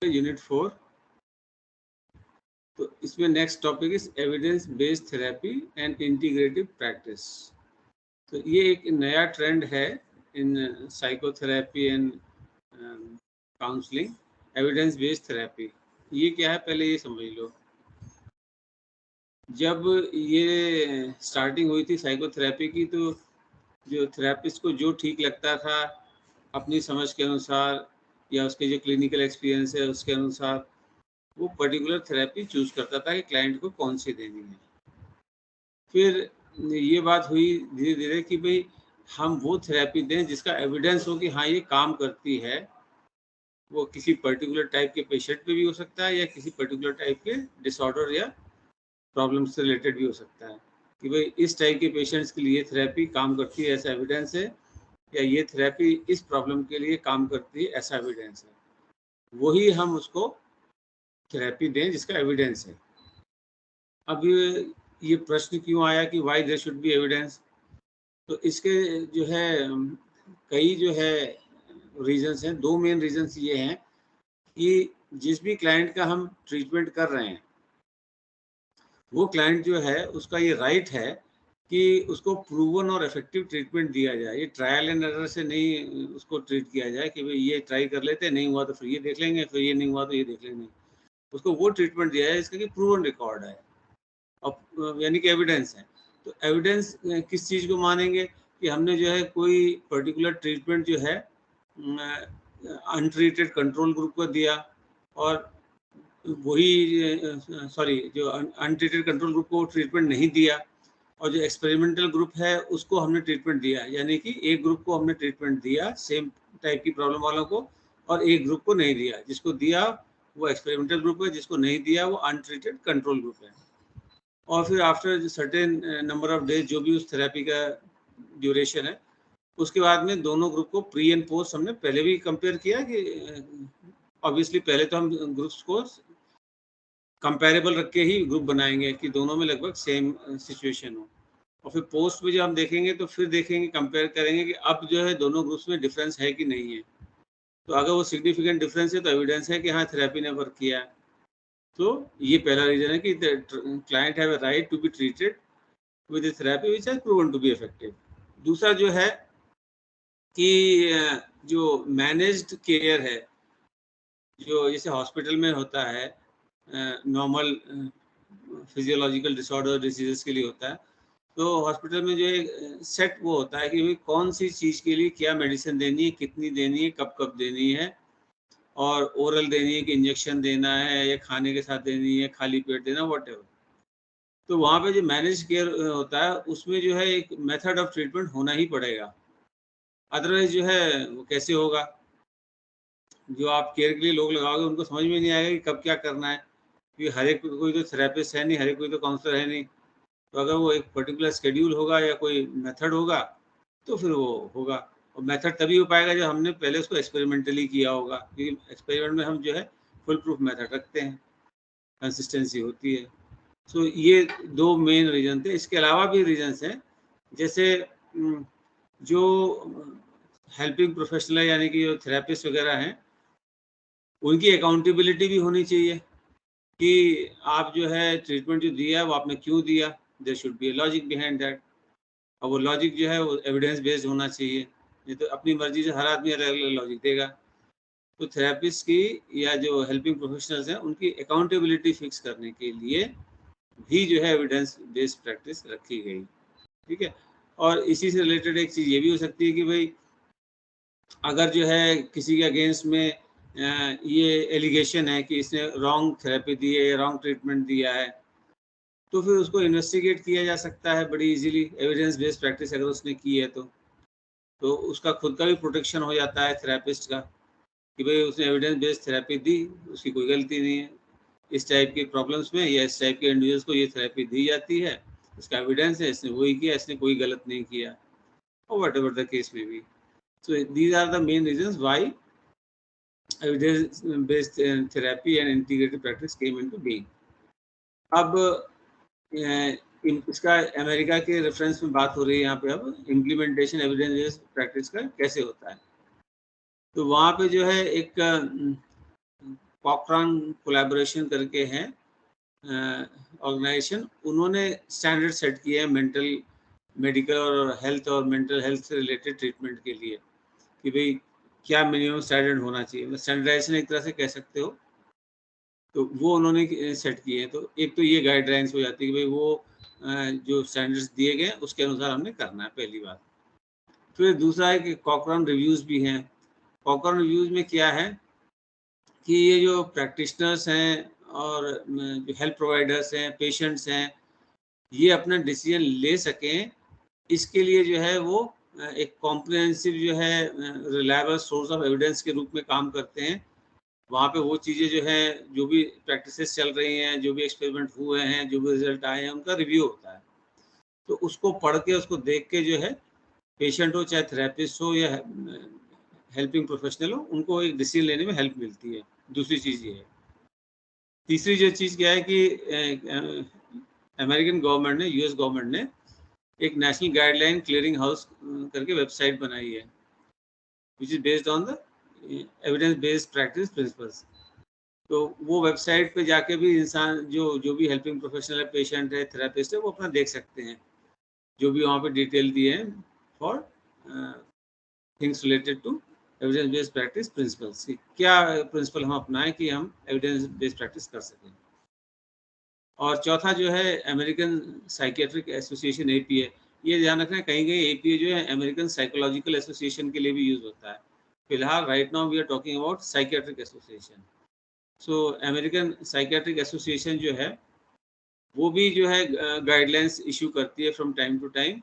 Unit 4। तो इसमें next topic is evidence based therapy and integrative practice. तो ये एक नया ट्रेंड है in psychotherapy and counselling, evidence based therapy. ये क्या है पहले ये समझ लो। जब ये स्टार्टिंग हुई थी साइकोथेरेपी की, तो जो थेरेपिस्ट को जो ठीक लगता था अपनी समझ के अनुसार या उसके जो क्लिनिकल एक्सपीरियंस है उसके अनुसार वो पर्टिकुलर थेरेपी चूज करता था कि क्लाइंट को कौन सी देनी है। फिर ये बात हुई धीरे धीरे कि भाई हम वो थेरेपी दें जिसका एविडेंस हो कि हाँ ये काम करती है। वो किसी पर्टिकुलर टाइप के पेशेंट पे भी हो सकता है या किसी पर्टिकुलर टाइप के डिसऑर्डर या प्रॉब्लम से रिलेटेड भी हो सकता है कि भाई इस टाइप के पेशेंट्स के लिए थेरेपी काम करती है ऐसा एविडेंस है, या ये थेरेपी इस प्रॉब्लम के लिए काम करती है ऐसा एविडेंस है। वही हम उसको थेरेपी दें जिसका एविडेंस है। अब ये प्रश्न क्यों आया कि why there should be evidence? तो इसके जो है कई जो है रीजंस हैं। दो मेन रीजंस ये हैं कि जिस भी क्लाइंट का हम ट्रीटमेंट कर रहे हैं वो क्लाइंट जो है उसका ये राइट है कि उसको प्रूवन और इफेक्टिव ट्रीटमेंट दिया जाए। ये ट्रायल एंड एरर से नहीं उसको ट्रीट किया जाए कि भाई ये ट्राई कर लेते, नहीं हुआ तो फिर ये देख लेंगे, फिर ये नहीं हुआ तो ये देख लेंगे। उसको वो ट्रीटमेंट दिया जाए इसका कि प्रूवन रिकॉर्ड है और यानी कि एविडेंस है। तो एविडेंस किस चीज़ को मानेंगे कि हमने जो है कोई पर्टिकुलर ट्रीटमेंट जो है अनट्रीटेड कंट्रोल ग्रुप को दिया और वही जो अनट्रीटेड कंट्रोल ग्रुप को ट्रीटमेंट नहीं दिया और जो एक्सपेरिमेंटल ग्रुप है उसको हमने ट्रीटमेंट दिया, यानी कि एक ग्रुप को हमने ट्रीटमेंट दिया सेम टाइप की प्रॉब्लम वालों को और एक ग्रुप को नहीं दिया। जिसको दिया वो एक्सपेरिमेंटल ग्रुप है, जिसको नहीं दिया वो अनट्रीटेड कंट्रोल ग्रुप है। और फिर after certain number of days जो भी उस थेरेपी का ड्यूरेशन है उसके बाद में दोनों ग्रुप को प्री एंड पोस्ट हमने पहले भी कंपेयर किया कि ऑब्वियसली पहले तो हम ग्रुप्स को कंपेरेबल रख के ही ग्रुप बनाएंगे कि दोनों में लगभग सेम सिचुएशन हो। और फिर पोस्ट में जब हम देखेंगे तो फिर देखेंगे, कंपेयर करेंगे कि अब जो है दोनों ग्रुप्स में डिफरेंस है कि नहीं है। तो अगर वो सिग्निफिकेंट डिफरेंस है तो एविडेंस है कि हाँ थेरेपी ने वर्क किया है। तो ये पहला रीजन है कि client have a right to be treated with a therapy which has proven to be effective। दूसरा जो है कि जो मैनेज्ड केयर है, जो जैसे हॉस्पिटल में होता है नॉर्मल फिजियोलॉजिकल डिसऑर्डर डिसीजेस के लिए होता है, तो हॉस्पिटल में जो है सेट वो होता है कि भाई कौन सी चीज़ के लिए क्या मेडिसिन देनी है, कितनी देनी है, कब कब देनी है, और ओरल देनी है कि इंजेक्शन देना है या खाने के साथ देनी है, खाली पेट देना, व्हाटएवर। तो वहाँ पे जो मैनेज केयर होता है उसमें जो है एक मेथड ऑफ ट्रीटमेंट होना ही पड़ेगा, अदरवाइज जो है वो कैसे होगा। जो आप केयर के लिए लोग लगाओगे उनको समझ में नहीं आएगा कि कब क्या करना है, क्योंकि हर एक कोई तो थेरेपिस्ट है नहीं, हर एक कोई तो काउंसलर है नहीं। तो अगर वो एक पर्टिकुलर शेड्यूल होगा या कोई मेथड होगा तो फिर वो होगा। और मेथड तभी हो पाएगा जब हमने पहले उसको एक्सपेरिमेंटली किया होगा, क्योंकि एक्सपेरिमेंट में हम जो है फुल प्रूफ मेथड रखते हैं, कंसिस्टेंसी होती है। सो ये दो मेन रीजन थे। इसके अलावा भी रीजन्स हैं, जैसे जो हेल्पिंग प्रोफेशनल है यानी कि जो थेरेपिस्ट वगैरह हैं उनकी अकाउंटेबिलिटी भी होनी चाहिए कि आप जो है ट्रीटमेंट जो दिया है वो आपने क्यों दिया। There should be a logic behind that, और वो लॉजिक जो है वो एविडेंस बेस्ड होना चाहिए। नहीं तो अपनी मर्जी से हर आदमी अलग अलग लॉजिक देगा। तो थेरेपिस्ट की या जो हेल्पिंग प्रोफेशनल्स हैं उनकी अकाउंटेबिलिटी फिक्स करने के लिए भी जो है एविडेंस बेस्ड प्रैक्टिस रखी गई। ठीक है। और इसी से रिलेटेड एक चीज़ ये भी हो सकती है कि भाई अगर जो है किसी के अगेंस्ट में ये एलिगेशन है कि इसने रॉन्ग थेरेपी दी है या रॉन्ग ट्रीटमेंट दिया है, तो फिर उसको इन्वेस्टिगेट किया जा सकता है बड़ी इजीली, एविडेंस बेस्ड प्रैक्टिस अगर उसने की है तो उसका खुद का भी प्रोटेक्शन हो जाता है थेरेपिस्ट का कि भाई उसने एविडेंस बेस्ड थेरेपी दी, उसकी कोई गलती नहीं है। इस टाइप के प्रॉब्लम्स में या इस टाइप के इंडिविजुअल्स को ये थेरेपी दी जाती है, इसका एविडेंस है, इसने वही किया, इसने कोई गलत नहीं किया, और वट एवर द केस में भी। So these are the main reasons why evidence based therapy and integrated practice came into being. अब इसका अमेरिका के रेफरेंस में बात हो रही है यहाँ पे। अब इम्प्लीमेंटेशन एविडेंस बेस्ड प्रैक्टिस का कैसे होता है, तो वहाँ पे जो है एक कॉकरान कोलैबोरेशन करके हैं ऑर्गेनाइजेशन, उन्होंने स्टैंडर्ड सेट किए हैं मेडिकल और मेंटल हेल्थ से रिलेटेड ट्रीटमेंट के लिए कि भाई क्या मिनिमम स्टैंडर्ड होना चाहिए, स्टैंडर्डाइजेशन एक तरह से कह सकते हो। तो वो उन्होंने सेट किए हैं। तो एक तो ये गाइडलाइंस हो जाती है कि भाई वो जो स्टैंडर्ड्स दिए गए उसके अनुसार हमने करना है, पहली बात। फिर दूसरा है कि कॉकरान रिव्यूज़ भी हैं। कॉकरान रिव्यूज़ में क्या है कि ये जो प्रैक्टिशनर्स हैं और जो हेल्थ प्रोवाइडर्स हैं, पेशेंट्स हैं, ये अपना डिसीजन ले सकें, इसके लिए जो है वो एक कॉम्प्रिहेंसिव जो है रिलायबल सोर्स ऑफ एविडेंस के रूप में काम करते हैं। वहाँ पे वो चीज़ें जो हैं, जो भी प्रैक्टिसेस चल रही हैं, जो भी एक्सपेरिमेंट हुए हैं, जो भी रिजल्ट आए हैं, उनका रिव्यू होता है। तो उसको पढ़ के, उसको देख के जो है पेशेंट हो, चाहे थेरेपिस्ट हो या हेल्पिंग प्रोफेशनल हो, उनको एक डिसीजन लेने में हेल्प मिलती है। दूसरी चीज़ ये है। तीसरी जो चीज़ क्या है कि अमेरिकन गवर्नमेंट ने, यूएस गवर्नमेंट ने एक नेशनल गाइडलाइन क्लियरिंग हाउस करके वेबसाइट बनाई है, which is based on the evidence based practice principles. तो वो वेबसाइट पे जाके भी इंसान जो भी हेल्पिंग प्रोफेशनल है, पेशेंट है, थेरेपिस्ट है, वो अपना देख सकते हैं, जो भी वहाँ पे डिटेल दिए हैं for things related to evidence based practice principles. क्या प्रिंसिपल हम अपनाएं कि हम एविडेंस बेस्ड प्रैक्टिस कर सकें। और चौथा जो है अमेरिकन साइकेट्रिक एसोसिएशन APA। ये ध्यान रखना, कहीं कहीं APA जो है अमेरिकन साइकोलॉजिकल एसोसिएशन के लिए भी यूज होता है। फिलहाल right now we are talking about psychiatric association. So American psychiatric association जो है वो भी जो है गाइडलाइंस इशू करती है from time to time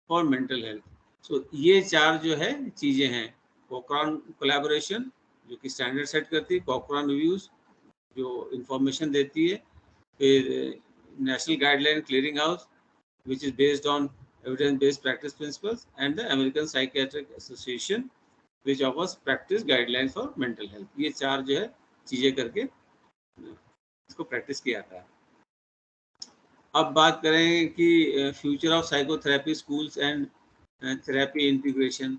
for mental health. So ये चार जो है चीज़ें हैं, कॉकरान कोलैबोरेशन जो कि स्टैंडर्ड सेट करती है, कॉकरान रिव्यूज़ जो इंफॉर्मेशन देती है, फिर national guideline clearing house which is based on evidence-based practice principles, and the American Psychiatric Association which offers practice guidelines for mental health। ये चार जो है चीज़ें करके इसको प्रैक्टिस किया जाता है। अब बात करें कि future of psychotherapy schools and therapy integration.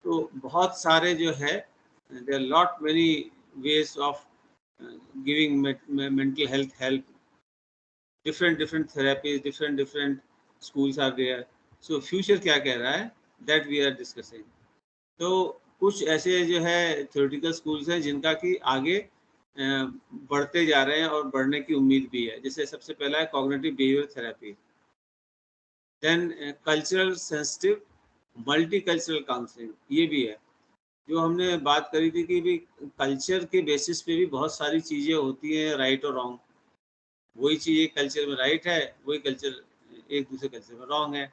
तो बहुत सारे जो है, there are lot many ways of giving mental health help, different therapies, different schools are there। so future क्या कह रहा है, that we are discussing। तो कुछ ऐसे जो है theoretical schools हैं जिनका कि आगे बढ़ते जा रहे हैं और बढ़ने की उम्मीद भी है। जैसे सबसे पहला है cognitive behavior therapy, then cultural sensitive multicultural counseling, ये भी है। जो हमने बात करी थी कि भी कल्चर के बेसिस पे भी बहुत सारी चीज़ें होती हैं, राइट और रॉन्ग। वही चीज़ एक कल्चर में राइट है, वही कल्चर एक दूसरे कल्चर में रॉन्ग है,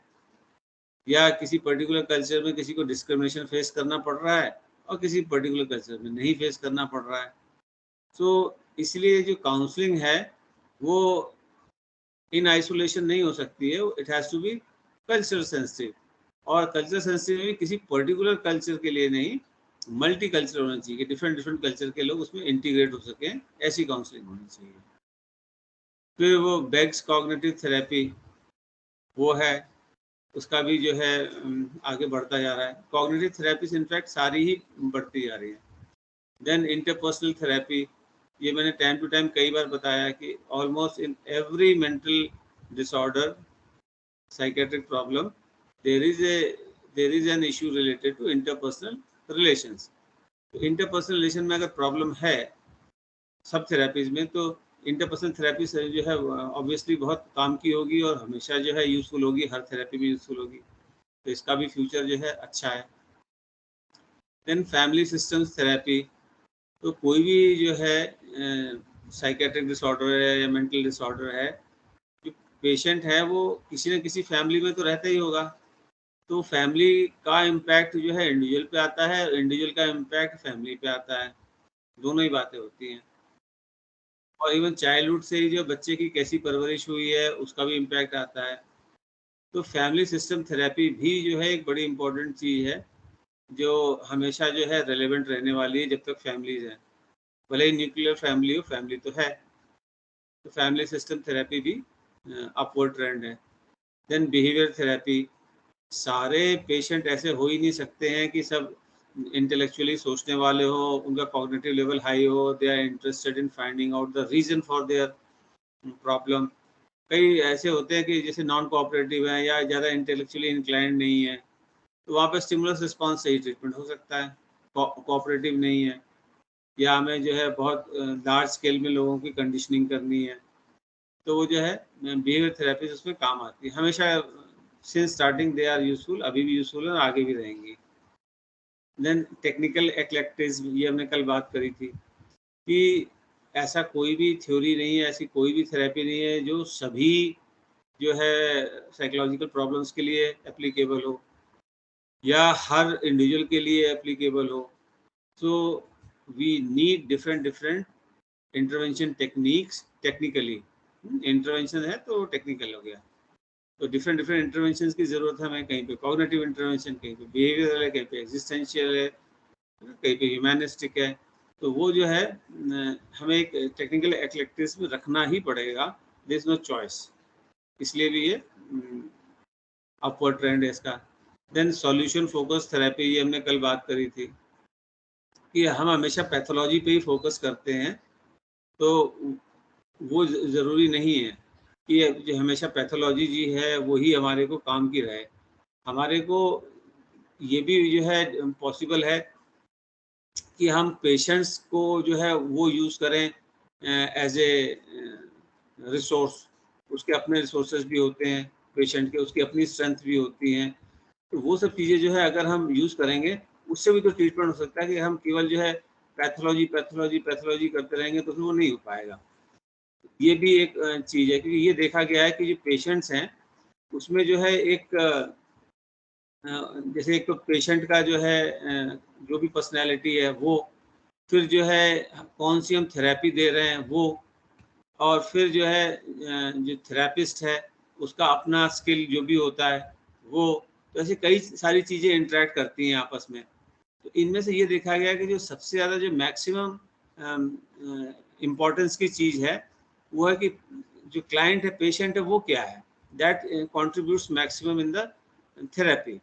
या किसी पर्टिकुलर कल्चर में किसी को डिस्क्रिमिनेशन फेस करना पड़ रहा है और किसी पर्टिकुलर कल्चर में नहीं फेस करना पड़ रहा है। तो इसलिए जो काउंसलिंग है वो इन आइसोलेशन नहीं हो सकती है, it has to be culture sensitive. और कल्चर सेंसिटिव भी किसी पर्टिकुलर कल्चर के लिए नहीं, मल्टी कल्चर होना चाहिए, डिफरेंट कल्चर के लोग उसमें इंटीग्रेट हो सकें, ऐसी काउंसलिंग होनी चाहिए। फिर वो बेग्स कॉग्निटिव थेरेपी वो है, उसका भी जो है आगे बढ़ता जा रहा है। कॉग्निटिव थेरेपीज इनफैक्ट सारी ही बढ़ती जा रही है। देन इंटरपर्सनल थेरेपी, ये मैंने टाइम टू टाइम कई बार बताया कि almost in every mental disorder, psychiatric problem, there is an issue related to interpersonal relations. तो इंटरपर्सनल रिलेशन में अगर प्रॉब्लम है सब थेरेपीज में, तो इंटरपर्सनल थेरेपी से जो है ऑब्वियसली बहुत काम की होगी और हमेशा जो है यूज़फुल होगी, हर थेरेपी में यूज़फुल होगी। तो इसका भी फ्यूचर जो है अच्छा है। देन फैमिली सिस्टम्स थेरेपी, तो कोई भी जो है साइकेट्रिक डिसऑर्डर है या मेंटल डिसऑर्डर है, जो पेशेंट है वो किसी न किसी फैमिली में तो रहता ही होगा। तो फैमिली का इम्पैक्ट जो है इंडिविजुअल पे आता है, इंडिविजुअल का इम्पैक्ट फैमिली पे आता है, दोनों ही बातें होती हैं। और इवन चाइल्डहुड से ही जो बच्चे की कैसी परवरिश हुई है उसका भी इम्पैक्ट आता है। तो फैमिली सिस्टम थेरेपी भी जो है एक बड़ी इम्पोर्टेंट चीज़ है, जो हमेशा जो है रेलेवेंट रहने वाली है जब तक फैमिलीज हैं। भले ही न्यूक्लियर फैमिली हो, फैमिली तो है। तो फैमिली सिस्टम थेरेपी भी अपवर्ड ट्रेंड है। देन बिहेवियर थेरेपी, सारे पेशेंट ऐसे हो ही नहीं सकते हैं कि सब इंटेलेक्चुअली सोचने वाले हो, उनका कॉग्निटिव लेवल हाई हो, they are interested in finding out the reason for their problem. कई ऐसे होते हैं कि जैसे नॉन कोऑपरेटिव हैं या ज़्यादा इंटेलेक्चुअली इंक्लाइंड नहीं है, तो वहाँ पे स्टिमुलस रिस्पॉन्स से ही ट्रीटमेंट हो सकता है। कोऑपरेटिव नहीं है या हमें जो है बहुत लार्ज स्केल में लोगों की कंडीशनिंग करनी है, तो वो जो है बिहेवियर थेरेपी उसमें काम आती है। हमेशा since starting they are useful, अभी भी यूजफुल है और आगे भी रहेंगी। देन टेक्निकल एक्लेक्टिज्म, ये हमने कल बात करी थी कि ऐसा कोई भी थ्योरी नहीं है, ऐसी कोई भी थेरेपी नहीं है जो सभी जो है साइकोलॉजिकल प्रॉब्लम्स के लिए एप्लीकेबल हो या हर इंडिविजुअल के लिए एप्लीकेबल हो। So we need different intervention techniques. Technically intervention है तो टेक्निकल हो गया, तो डिफरेंट इंटरवेंशन की ज़रूरत है हमें। कहीं पे कॉग्निटिव इंटरवेंशन, कहीं पे बिहेवियरल है, कहीं पे एग्जिस्टेंशियल है, कहीं पे ह्यूमैनिस्टिक है। तो वो जो है हमें एक टेक्निकल एक्लेक्टिज्म रखना ही पड़ेगा, देयर इज नो चॉइस। इसलिए भी ये अपवर्ड ट्रेंड है इसका। देन सॉल्यूशन फोकस थेरेपी, ये हमने कल बात करी थी कि हम हमेशा पैथोलॉजी पे ही फोकस करते हैं, तो वो ज़रूरी नहीं है कि जो हमेशा पैथोलॉजी जी है वही हमारे को काम की रहे। हमारे को ये भी जो है पॉसिबल है कि हम पेशेंट्स को जो है वो यूज़ करें एज ए रिसोर्स। उसके अपने रिसोर्सेज भी होते हैं पेशेंट के, उसकी अपनी स्ट्रेंथ भी होती हैं। तो वो सब चीज़ें जो है अगर हम यूज़ करेंगे, उससे भी तो ट्रीटमेंट हो सकता है कि हम केवल जो है पैथोलॉजी करते रहेंगे तो फिर वो नहीं हो पाएगा। ये भी एक चीज़ है, क्योंकि ये देखा गया है कि जो पेशेंट्स हैं उसमें जो है एक जैसे एक तो पेशेंट का जो है जो भी पर्सनैलिटी है वो, फिर जो है कौन सी हम थेरेपी दे रहे हैं वो, और फिर जो है जो थेरेपिस्ट है उसका अपना स्किल जो भी होता है वो, तो ऐसे कई सारी चीज़ें इंटरेक्ट करती हैं आपस में। तो इनमें से ये देखा गया कि जो सबसे ज़्यादा जो मैक्सिमम इम्पोर्टेंस की चीज़ है वो है कि जो क्लाइंट है, पेशेंट है, वो क्या है, that contributes maximum in the therapy.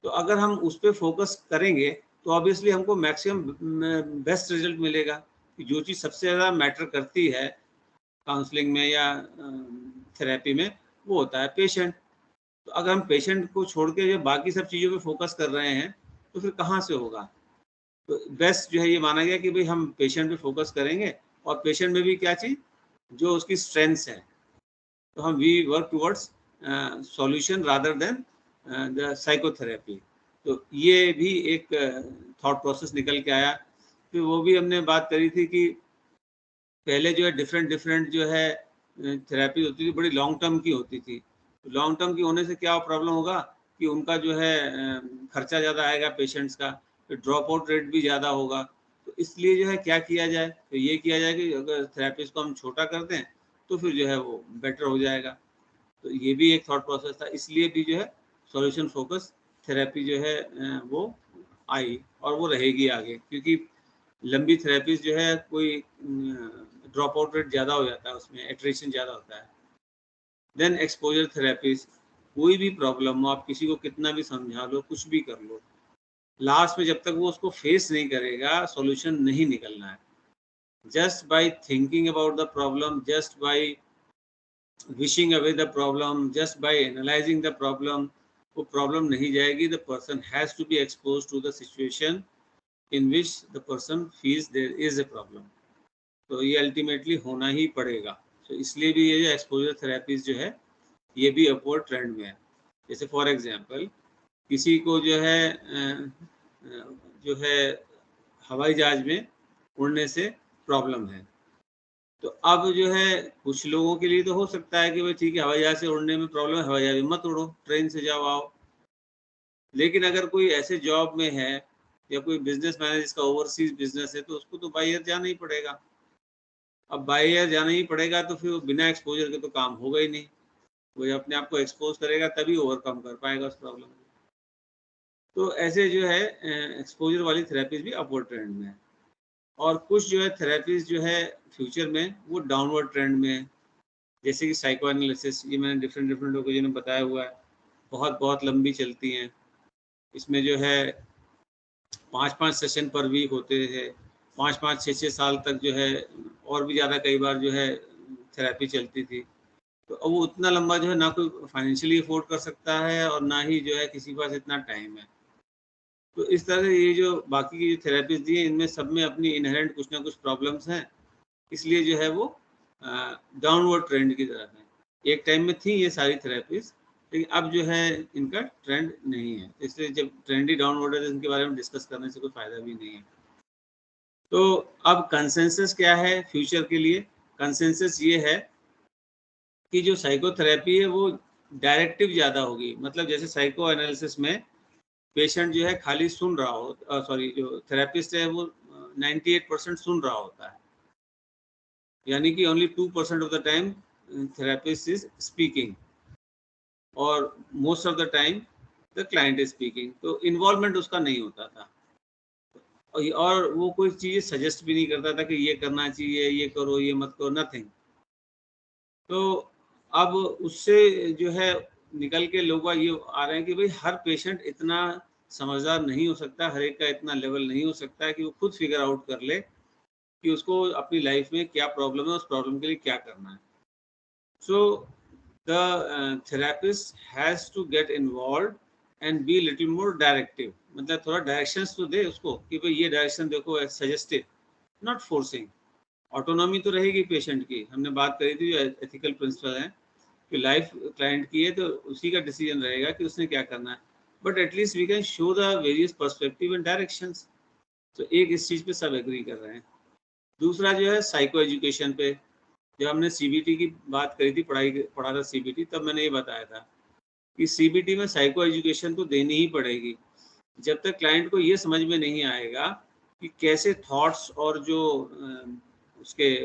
तो अगर हम उस पर फोकस करेंगे तो ऑब्वियसली हमको मैक्सिमम बेस्ट रिजल्ट मिलेगा। कि जो चीज़ सबसे ज़्यादा मैटर करती है काउंसलिंग में या थेरेपी में, वो होता है पेशेंट। तो अगर हम पेशेंट को छोड़ के जो बाकी सब चीज़ों पे फोकस कर रहे हैं तो फिर कहाँ से होगा। तो बेस्ट जो है ये माना गया कि भाई हम पेशेंट पे फोकस करेंगे, और पेशेंट में भी क्या चीज़ जो उसकी स्ट्रेंथ्स है, तो हम we work towards solution rather than the psychotherapy. तो ये भी एक थॉट प्रोसेस निकल के आया। फिर वो भी हमने बात करी थी कि पहले जो है डिफरेंट जो है थेरेपी होती थी, बड़ी लॉन्ग टर्म की होती थी। लॉन्ग टर्म की होने से क्या प्रॉब्लम होगा कि उनका जो है खर्चा ज़्यादा आएगा पेशेंट्स का, फिर ड्रॉप आउट रेट भी ज़्यादा होगा। तो इसलिए जो है क्या किया जाए, तो ये किया जाए कि अगर थेरेपिस्ट को हम छोटा कर दें तो फिर जो है वो बेटर हो जाएगा। तो ये भी एक थॉट प्रोसेस था, इसलिए भी जो है सॉल्यूशन फोकस थेरेपी जो है वो आई और वो रहेगी आगे, क्योंकि लंबी थेरेपीज जो है कोई ड्रॉप आउट रेट ज़्यादा हो जाता है, उसमें एट्रिशन ज़्यादा होता है। देन एक्सपोजर थेरेपीज, कोई भी प्रॉब्लम हो, आप किसी को कितना भी समझा लो, कुछ भी कर लो, लास्ट में जब तक वो उसको फेस नहीं करेगा सॉल्यूशन नहीं निकलना है। Just by thinking about the problem, just by wishing away the problem, just by analysing the problem, वो प्रॉब्लम नहीं जाएगी। The person has to be expose to the situation in which the person feels there is a problem. तो ये ultimately होना ही पड़ेगा। तो इसलिए भी ये जो एक्सपोजर थेरेपीज जो है ये भी अपवर्ड ट्रेंड में है। जैसे फॉर एग्जांपल किसी को जो है हवाई जहाज में उड़ने से प्रॉब्लम है, तो अब जो है कुछ लोगों के लिए तो हो सकता है कि भाई ठीक है, हवाई जहाज से उड़ने में प्रॉब्लम है, हवाई जहाज में मत उड़ो, ट्रेन से जाओ आओ। लेकिन अगर कोई ऐसे जॉब में है या कोई बिजनेसमैन है जिसका ओवरसीज बिजनेस है, तो उसको तो बाई एयर जाना ही पड़ेगा। अब बाई एयर जाना ही पड़ेगा तो फिर बिना एक्सपोजर के तो काम होगा ही नहीं। वो अपने आप को एक्सपोज करेगा तभी ओवरकम कर पाएगा उस प्रॉब्लम को। तो ऐसे जो है एक्सपोजर वाली थेरेपीज भी अपवर्ड ट्रेंड में है। और कुछ जो है थेरेपीज जो है फ्यूचर में वो डाउनवर्ड ट्रेंड में है। जैसे कि साइको एनालिसिस, ये मैंने डिफरेंट लोगों ने बताया हुआ है, बहुत लंबी चलती हैं। इसमें जो है 5-5 सेशन पर वीक होते हैं, 5-5 6-6 साल तक जो है, और भी ज़्यादा कई बार जो है थेरेपी चलती थी। तो अब वो उतना लंबा जो है ना कोई फाइनेंशियली अफोर्ड कर सकता है और ना ही जो है किसी के पास इतना टाइम है। तो इस तरह से ये जो बाकी की जो थेरेपीज़ दी हैं, इनमें सब में अपनी इनहेरेंट कुछ ना कुछ प्रॉब्लम्स हैं, इसलिए जो है वो डाउनवर्ड ट्रेंड की तरफ है। एक टाइम में थी ये सारी थेरेपीज़, लेकिन अब जो है इनका ट्रेंड नहीं है। इसलिए जब ट्रेंड ही डाउनवर्ड है तो इनके बारे में डिस्कस करने से कोई फ़ायदा भी नहीं है। तो अब कंसेंसस क्या है फ्यूचर के लिए? कंसेंसस ये है कि जो साइकोथेरेपी है वो डायरेक्टिव ज़्यादा होगी। मतलब जैसे साइको एनालिसिस में पेशेंट जो है खाली सुन रहा हो, सॉरी, जो थेरेपिस्ट है वो 98% सुन रहा होता है, यानी कि only 2% of the time therapist is speaking और most of the time the client is speaking. तो इन्वॉल्वमेंट उसका नहीं होता था, और वो कोई चीज़ सजेस्ट भी नहीं करता था कि ये करना चाहिए, ये करो, ये मत करो, नथिंग। तो अब उससे जो है निकल के लोग ये आ रहे हैं कि भाई हर पेशेंट इतना समझदार नहीं हो सकता, हर एक का इतना लेवल नहीं हो सकता है कि वो खुद फिगर आउट कर ले कि उसको अपनी लाइफ में क्या प्रॉब्लम है, उस प्रॉब्लम के लिए क्या करना है। So the therapist has to get involve and be little more directive. मतलब थोड़ा डायरेक्शंस तो दे उसको कि भाई ये डायरेक्शन देखो, सजेस्टिव, नॉट फोर्सिंग। ऑटोनॉमी तो रहेगी पेशेंट की, हमने बात करी थी, जो एथिकल प्रिंसिपल है कि लाइफ क्लाइंट की है तो उसी का डिसीजन रहेगा कि उसने क्या करना है। But at least we can show the various perspective and directions. तो एक इस चीज़ पे सब एग्री कर रहे हैं। दूसरा जो है साइको एजुकेशन पे, जब हमने सीबीटी की बात करी थी, पढ़ा था सीबीटी, तब मैंने ये बताया था कि सीबीटी में साइको एजुकेशन तो देनी ही पड़ेगी। जब तक क्लाइंट को ये समझ में नहीं आएगा कि कैसे थॉट्स और जो उसके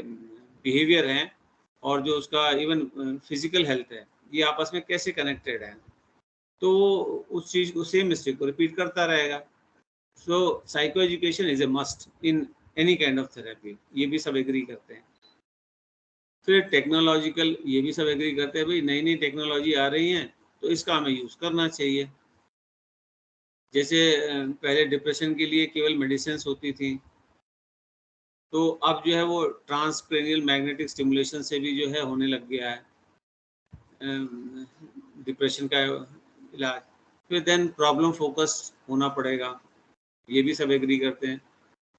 बिहेवियर हैं और जो उसका इवन फिजिकल हेल्थ है, ये आपस में कैसे कनेक्टेड है, तो उस चीज़ को, सेम मिस्टेक को रिपीट करता रहेगा। So psychoeducation is a must in any kind of therapy, ये भी सब एग्री करते हैं। फिर टेक्नोलॉजिकल, ये भी सब एग्री करते हैं, भाई नई नई टेक्नोलॉजी आ रही हैं तो इसका हमें यूज़ करना चाहिए। जैसे पहले डिप्रेशन के लिए केवल मेडिसिन्स होती थी, तो अब जो है वो ट्रांसक्रेनियल मैग्नेटिक स्टिमुलेशन से भी जो है होने लग गया है डिप्रेशन का इलाज। फिर देन प्रॉब्लम फोकस होना पड़ेगा, ये भी सब एग्री करते हैं।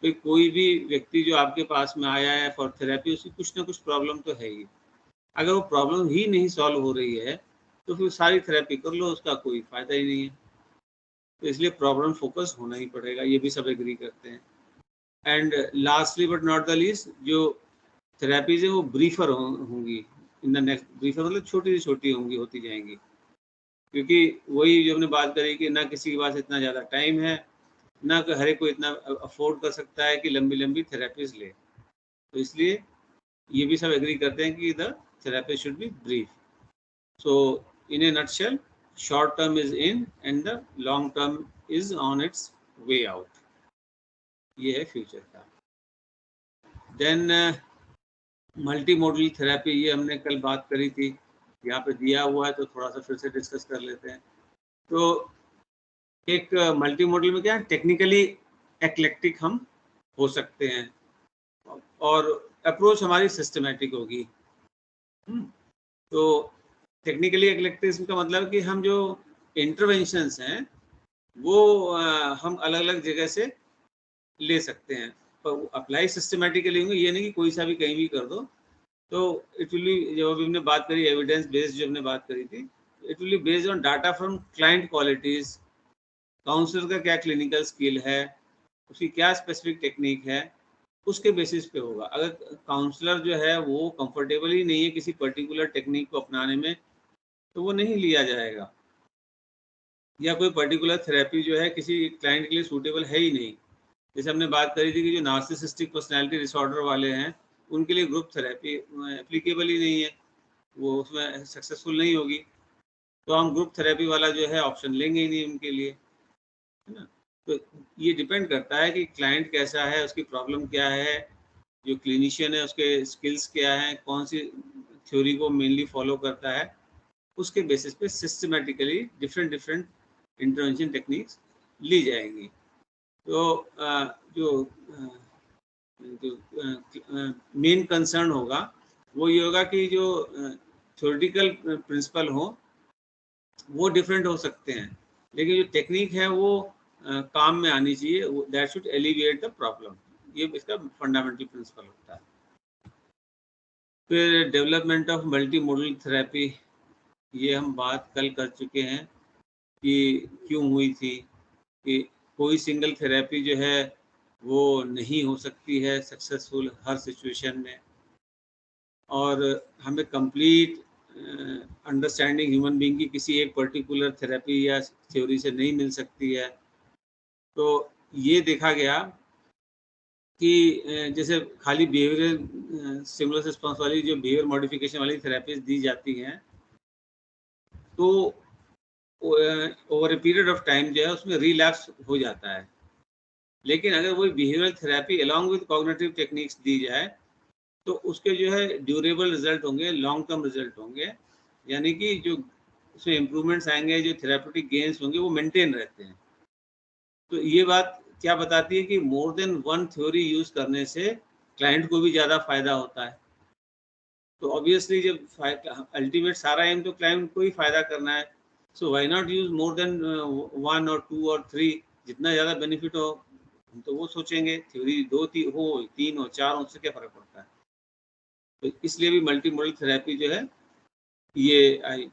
तो कोई भी व्यक्ति जो आपके पास में आया है फॉर थेरेपी, उसकी कुछ ना कुछ प्रॉब्लम तो है ही। अगर वो प्रॉब्लम ही नहीं सॉल्व हो रही है तो फिर सारी थेरेपी कर लो, उसका कोई फ़ायदा ही नहीं है। तो इसलिए प्रॉब्लम फोकस होना ही पड़ेगा, ये भी सब एग्री करते हैं। And lastly but not the least, जो थेरेपीज़ है वो ब्रीफर होंगी इन द नेक्स्ट। ब्रीफर मतलब छोटी से छोटी होंगी, होती जाएंगी, क्योंकि वही जो हमने बात करी कि ना किसी के पास इतना ज़्यादा टाइम है, ना हर एक को इतना अफोर्ड कर सकता है कि लंबी लंबी थेरेपीज ले। तो इसलिए ये भी सब एग्री करते हैं कि the therapy should be brief. So in A nutshell, short term is in and the long term is on it's way out. ये है फ्यूचर का। देन मल्टी मॉडल थेरेपी, ये हमने कल बात करी थी, यहाँ पे दिया हुआ है तो थोड़ा सा फिर से डिस्कस कर लेते हैं। तो एक मल्टी मॉडल में क्या है, टेक्निकली एक्लेक्टिक हम हो सकते हैं और अप्रोच हमारी सिस्टमेटिक होगी। तो टेक्निकली एक्लेक्टिज्म का मतलब कि हम जो इंटरवेंशंस हैं वो हम अलग अलग जगह से ले सकते हैं, तो अप्लाई सिस्टमेटिकली होंगे, ये नहीं कि कोई सा भी कहीं भी कर दो। तो इट विल बी, जो अभी हमने बात करी एविडेंस बेस्ड, जो हमने बात करी थी, it will be based on data from client qualities, counsellor का क्या क्लिनिकल स्किल है, उसकी क्या स्पेसिफिक टेक्निक है, उसके बेसिस पे होगा। अगर काउंसलर जो है वो कंफर्टेबल ही नहीं है किसी पर्टिकुलर टेक्निक को अपनाने में, तो वो नहीं लिया जाएगा। या कोई पर्टिकुलर थेरेपी जो है किसी क्लाइंट के लिए सूटेबल है ही नहीं। जैसे हमने बात करी थी कि जो नार्सिसिस्टिक पर्सनैलिटी डिसऑर्डर वाले हैं, उनके लिए ग्रुप थेरेपी एप्लीकेबल ही नहीं है, वो उसमें सक्सेसफुल नहीं होगी। तो हम ग्रुप थेरेपी वाला जो है ऑप्शन लेंगे ही नहीं उनके लिए, है ना। तो ये डिपेंड करता है कि क्लाइंट कैसा है, उसकी प्रॉब्लम क्या है, जो क्लिनिशियन है उसके स्किल्स क्या हैं, कौन सी थ्योरी को मेनली फॉलो करता है, उसके बेसिस पे systematically different different intervention techniques ली जाएंगी। तो जो मेन कंसर्न होगा वो ये होगा कि जो थ्योरेटिकल प्रिंसिपल हो वो डिफरेंट हो सकते हैं, लेकिन जो टेक्निक है वो काम में आनी चाहिए, that should alleviate the problem. ये इसका फंडामेंटल प्रिंसिपल होता है। फिर development of multi modal therapy, ये हम बात कल कर चुके हैं कि क्यों हुई थी, कि कोई सिंगल थेरेपी जो है वो नहीं हो सकती है सक्सेसफुल हर सिचुएशन में, और हमें कंप्लीट अंडरस्टैंडिंग ह्यूमन बीइंग की किसी एक पर्टिकुलर थेरेपी या थ्योरी से नहीं मिल सकती है। तो ये देखा गया कि जैसे खाली बिहेवियरल स्टिमुलस रिस्पॉन्स वाली जो बिहेवियर मॉडिफिकेशन वाली थेरेपीज दी जाती हैं, तो over a period of time जो है उसमें रिलैप्स हो जाता है। लेकिन अगर वही behavioural therapy along with cognitive techniques दी जाए तो उसके जो है ड्यूरेबल रिजल्ट होंगे, लॉन्ग टर्म रिजल्ट होंगे, यानी कि जो उसमें इम्प्रूवमेंट्स आएंगे, जो थेरेप्यूटिक गेन्स होंगे वो मेंटेन रहते हैं। तो ये बात क्या बताती है कि more than one theory use करने से क्लाइंट को भी ज़्यादा फायदा होता है। तो ऑब्वियसली जब अल्टीमेट सारा एम तो क्लाइंट को ही फायदा करना है, so why not use more than 1 और 2 और 3, जितना ज़्यादा बेनिफिट हो हम तो वो सोचेंगे। थ्योरी 2 हो, 3 हो, 4 हो, उससे क्या फ़र्क पड़ता है। तो इसलिए भी मल्टी मॉडल थेरेपी जो है ये आई।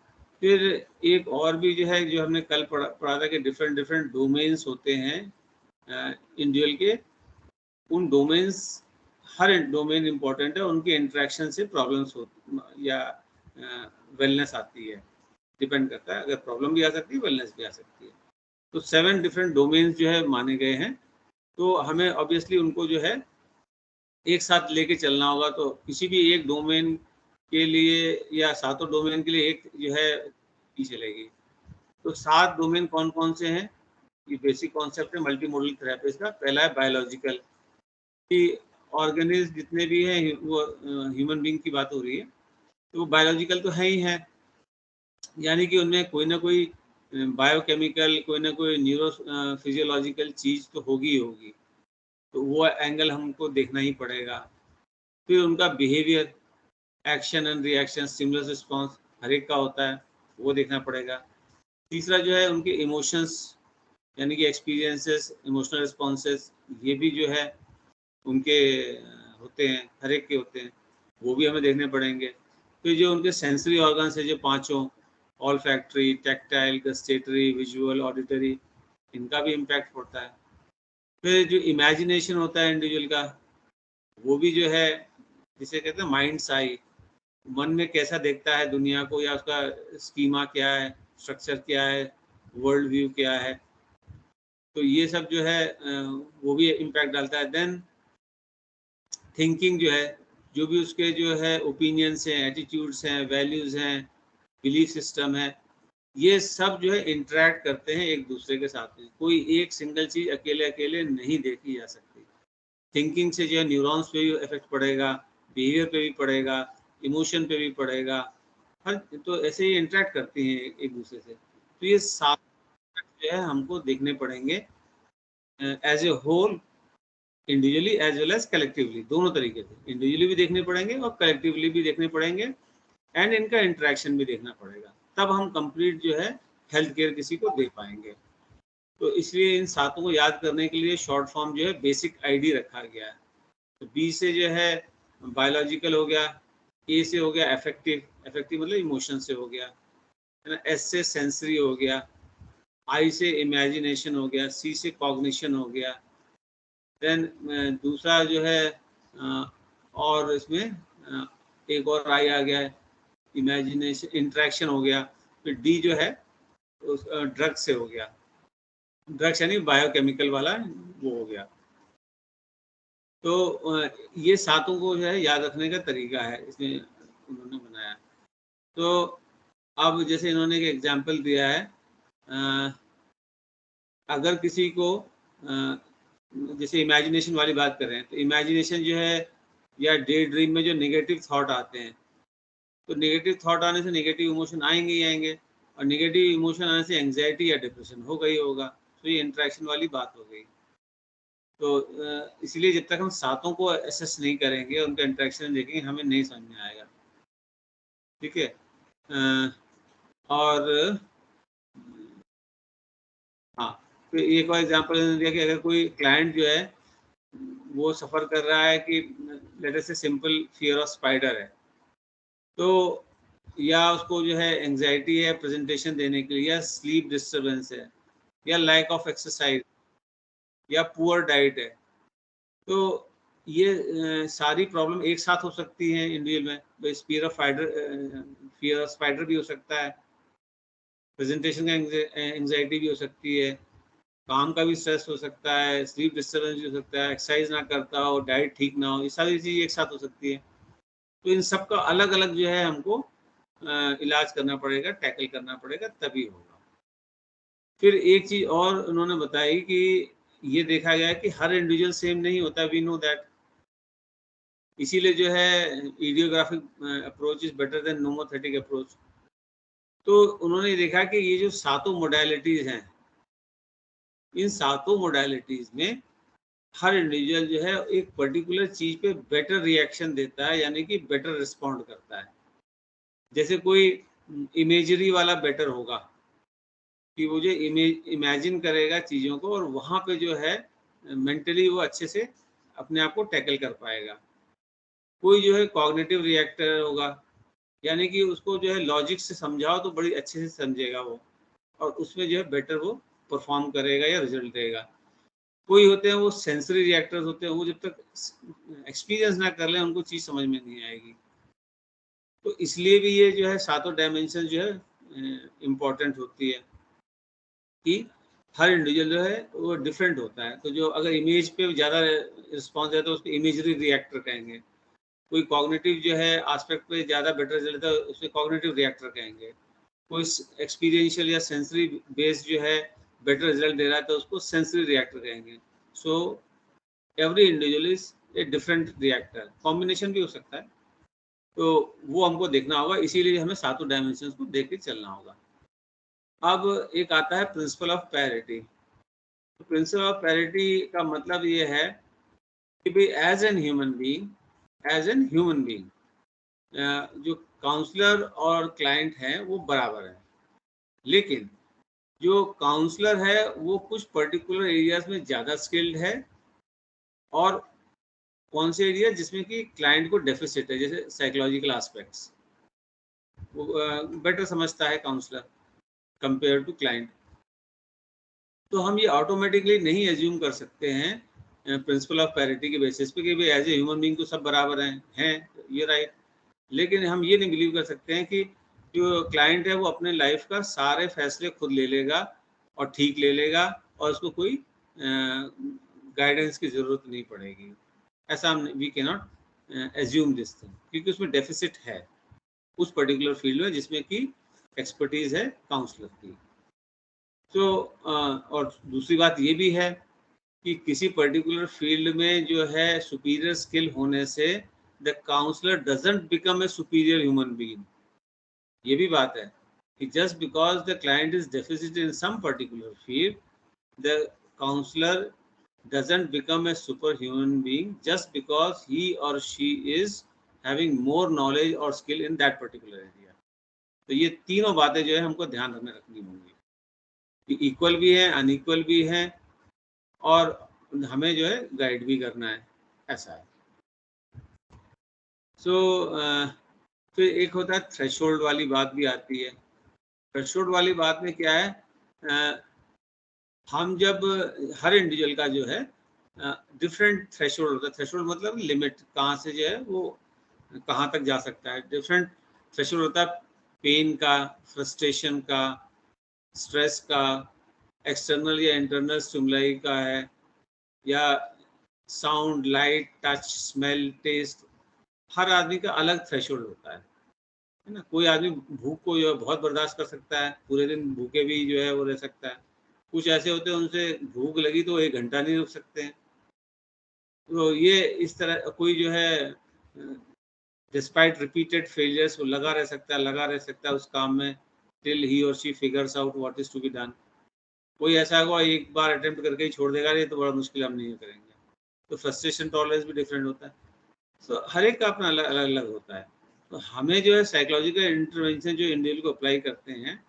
फिर एक और भी जो है, जो हमने कल पढ़ा था कि डिफरेंट डिफरेंट डोमेन्स होते हैं इंडिविजुअल के, उन डोमेन्स, हर डोमेन इम्पोर्टेंट है, उनके इंट्रैक्शन से प्रॉब्लम्स होती या वेलनेस आती है, डिपेंड करता है। अगर प्रॉब्लम भी आ सकती है, वेलनेस भी आ सकती है। तो 7 डिफरेंट डोमेन्स जो है माने गए हैं, तो हमें ऑब्वियसली उनको जो है एक साथ लेके चलना होगा। तो किसी भी एक डोमेन के लिए या सातों डोमेन के लिए एक जो है की चलेगी। तो 7 डोमेन कौन कौन से हैं, ये बेसिक कॉन्सेप्ट है मल्टी मॉडल थेरेपीज का। पहला है बायोलॉजिकल, कि ऑर्गेनिज्म जितने भी हैं, वो ह्यूमन बीइंग की बात हो रही है, तो वो बायोलॉजिकल तो है ही है, यानी कि उनमें कोई ना कोई बायोकेमिकल, कोई ना कोई न्यूरो फिजियोलॉजिकल चीज़ तो होगी ही होगी। तो वो एंगल हमको देखना ही पड़ेगा। फिर उनका behaviour, action and reaction, stimulus response हर एक का होता है, वो देखना पड़ेगा। तीसरा जो है उनके इमोशंस, यानी कि एक्सपीरियंसेस, इमोशनल रिस्पॉन्सेस, ये भी जो है उनके होते हैं, हर एक के होते हैं, वो भी हमें देखने पड़ेंगे। फिर जो उनके सेंसरी ऑर्गन्स है, जो पांचों, all factory, tactile, gustatory, visual, auditory, इनका भी इम्पैक्ट पड़ता है। फिर जो इमेजिनेशन होता है इंडिविजुअल का, वो भी जो है, जिसे कहते हैं माइंड्स आई, मन में कैसा देखता है दुनिया को, या उसका स्कीमा क्या है, स्ट्रक्चर क्या है, वर्ल्ड व्यू क्या है, तो ये सब जो है वो भी इम्पैक्ट डालता है। देन थिंकिंग जो है, जो भी उसके जो है ओपिनियंस हैं, एटीट्यूड्स हैं, वैल्यूज़ हैं, बिलीफ सिस्टम है, ये सब जो है इंटरेक्ट करते हैं एक दूसरे के साथ में। कोई एक सिंगल चीज़ अकेले अकेले नहीं देखी जा सकती। थिंकिंग से जो है न्यूरॉन्स पे भी इफेक्ट पड़ेगा, बिहेवियर पे भी पड़ेगा, इमोशन पे भी पड़ेगा, हर, तो ऐसे ही इंटरेक्ट करती हैं एक दूसरे से। तो ये सात जो है हमको देखने पड़ेंगे as a whole, individually as well as collectively, दोनों तरीके से। इंडिविजुअली भी देखने पड़ेंगे और कलेक्टिवली भी देखने पड़ेंगे, एंड इनका इंटरेक्शन भी देखना पड़ेगा, तब हम कंप्लीट जो है हेल्थ केयर किसी को दे पाएंगे। तो इसलिए इन सातों को याद करने के लिए शॉर्ट फॉर्म जो है बेसिक आईडी रखा गया है। तो बी से जो है बायोलॉजिकल हो गया, ए से हो गया अफेक्टिव, अफेक्टिव मतलब इमोशन से हो गया, है ना, एस से सेंसरी हो गया, आई से इमेजिनेशन हो गया, सी से कॉग्निशन हो गया, देन दूसरा जो है और इसमें एक और आई आ गया है, इमेजिनेशन, इंट्रैक्शन हो गया। फिर डी जो है उस ड्रग से हो गया, ड्रग्स यानी बायोकेमिकल वाला वो हो गया। तो ये सातों को जो है याद रखने का तरीका है इसमें उन्होंने बनाया। तो अब जैसे इन्होंने एक एग्जांपल दिया है, अगर किसी को जैसे इमेजिनेशन वाली बात कर रहे हैं, तो इमेजिनेशन जो है या डे ड्रीम में जो नेगेटिव थॉट आते हैं, तो नेगेटिव थॉट आने से नेगेटिव इमोशन आएंगे ही आएंगे, और नेगेटिव इमोशन आने से एंग्जाइटी या डिप्रेशन होगा ही होगा। तो ये इंट्रैक्शन वाली बात हो गई। तो इसलिए जब तक हम सातों को एसेस नहीं करेंगे, उनका इंटरेक्शन देखेंगे, हमें नहीं समझ में आएगा। ठीक है। और हाँ, तो एक और एग्जांपल दिया कि अगर कोई क्लाइंट जो है वो सफ़र कर रहा है कि लेट अस से सिंपल फियर ऑफ स्पाइडर है, तो या उसको जो है एंग्जायटी है प्रेजेंटेशन देने के लिए, या स्लीप डिस्टर्बेंस है, या लैक ऑफ एक्सरसाइज, या पुअर डाइट है, तो ये सारी प्रॉब्लम एक साथ हो सकती हैं इंडिविजुअल में। फियर ऑफ स्पाइडर भी हो सकता है, प्रेजेंटेशन का एंग्जाइटी भी हो सकती है, काम का भी स्ट्रेस हो सकता है, स्लीप डिस्टर्बेंस भी हो सकता है, एक्सरसाइज ना करता हो, डाइट ठीक ना हो, ये सारी चीज़ एक साथ हो सकती है। तो इन सब का अलग अलग जो है हमको इलाज करना पड़ेगा, टैकल करना पड़ेगा, तभी होगा। फिर एक चीज़ और उन्होंने बताई कि ये देखा गया है कि हर इंडिविजुअल सेम नहीं होता, वी नो दैट। इसीलिए जो है idiographic approach is better than nomothetic approach. तो उन्होंने देखा कि ये जो सातों मोडालिटीज हैं, इन सातों मोडालिटीज में हर इंडिविजुअल जो है एक पर्टिकुलर चीज पे बेटर रिएक्शन देता है, यानी कि बेटर रिस्पॉन्ड करता है। जैसे कोई इमेजरी वाला बेटर होगा कि वो जो इमेजिन करेगा चीज़ों को, और वहाँ पे जो है मेंटली वो अच्छे से अपने आप को टैकल कर पाएगा। कोई जो है कॉग्निटिव रिएक्टर होगा, यानी कि उसको जो है लॉजिक से समझाओ तो बड़ी अच्छे से समझेगा वो, और उसमें जो है बेटर वो परफॉर्म करेगा या रिजल्ट देगा। कोई होते हैं वो सेंसरी रिएक्टर्स होते हैं, वो जब तक एक्सपीरियंस ना कर लें उनको चीज़ समझ में नहीं आएगी। तो इसलिए भी ये जो है सातों डायमेंशन जो है इम्पोर्टेंट होती है कि हर इंडिविजुअल जो है वो डिफरेंट होता है। तो जो अगर इमेज पे ज़्यादा रिस्पॉन्स है तो उसको इमेजरी रिएक्टर कहेंगे। कोई कॉग्निटिव जो है एस्पेक्ट पे ज़्यादा बेटर रिजल्ट है, उसे कॉग्निटिव रिएक्टर कहेंगे। कोई एक्सपीरियंशियल या सेंसरी बेस्ड जो है बेटर रिजल्ट दे रहा है तो उसको सेंसरी रिएक्टर कहेंगे। So every individual is a different reactor, combination भी हो सकता है, तो वो हमको देखना होगा। इसीलिए हमें सातों डायमेंशंस को देख के चलना होगा। अब एक आता है principle of parity. Principle of parity का मतलब ये है कि भाई एज एन ह्यूमन बीइंग जो काउंसलर और क्लाइंट हैं वो बराबर है, लेकिन जो काउंसलर है वो कुछ पर्टिकुलर एरियाज में ज़्यादा स्किल्ड है, और कौन से एरिया जिसमें कि क्लाइंट को डेफिसिट है, जैसे साइकोलॉजिकल एस्पेक्ट्स, वो बेटर समझता है काउंसलर कंपेयर टू क्लाइंट। तो हम ये ऑटोमेटिकली नहीं एज्यूम कर सकते हैं प्रिंसिपल ऑफ पैरिटी के बेसिस पे कि भाई एज ए ह्यूमन बीइंग तो सब बराबर हैं, ये राइट। लेकिन हम ये नहीं बिलीव कर सकते हैं कि जो क्लाइंट है वो अपने लाइफ का सारे फैसले खुद ले लेगा और ठीक ले लेगा, और उसको कोई गाइडेंस की ज़रूरत नहीं पड़ेगी। ऐसा हम we can not assume this thing, क्योंकि उसमें डेफिसिट है उस पर्टिकुलर फील्ड में जिसमें कि एक्सपर्टीज़ है काउंसलर की। तो और दूसरी बात ये भी है कि किसी पर्टिकुलर फील्ड में जो है सुपीरियर स्किल होने से the counsellor doesn't become a superior human being. ये भी बात है कि just because the client is deficit in some particular field, the counsellor doesn't become a superhuman being just because he or she is having more knowledge or skill in that particular area। तो ये तीनों बातें जो है हमको ध्यान रखनी होंगी कि इक्वल भी है, अनइक्वल भी है, और हमें जो है गाइड भी करना है, ऐसा है। सो फिर एक होता है थ्रेशोल्ड वाली बात भी आती है। थ्रेशोल्ड वाली बात में क्या है, हम जब हर इंडिविजुअल का जो है डिफरेंट थ्रेशोल्ड होता है। थ्रेशोल्ड मतलब लिमिट, कहाँ से जो है वो कहाँ तक जा सकता है। डिफरेंट थ्रेशोल्ड होता है, पेन का, फ्रस्ट्रेशन का, स्ट्रेस का, एक्सटर्नल या इंटरनल स्टिमुलाई का है, या sound, light, touch, smell, taste. हर आदमी का अलग थ्रेशोल्ड होता है ना। कोई आदमी भूख को जो है बहुत बर्दाश्त कर सकता है, पूरे दिन भूखे भी जो है वो रह सकता है। कुछ ऐसे होते हैं उनसे भूख लगी तो 1 घंटा नहीं रुक सकते हैं। तो ये इस तरह कोई जो है डिस्पाइट रिपीटेड फेलियर्स वो लगा रह सकता है उस काम में, टिल ही और she figures out what is to be done. कोई ऐसा होगा एक बार अटेम्प्ट करके ही छोड़ देगा, ये तो बड़ा मुश्किल, हम नहीं करेंगे। तो फ्रस्ट्रेशन टॉलरेंस भी डिफरेंट होता है। तो हर एक का अपना अलग अलग होता है। तो हमें जो है साइकोलॉजिकल इंटरवेंशन जो इंडिविजुअल को अप्लाई करते हैं,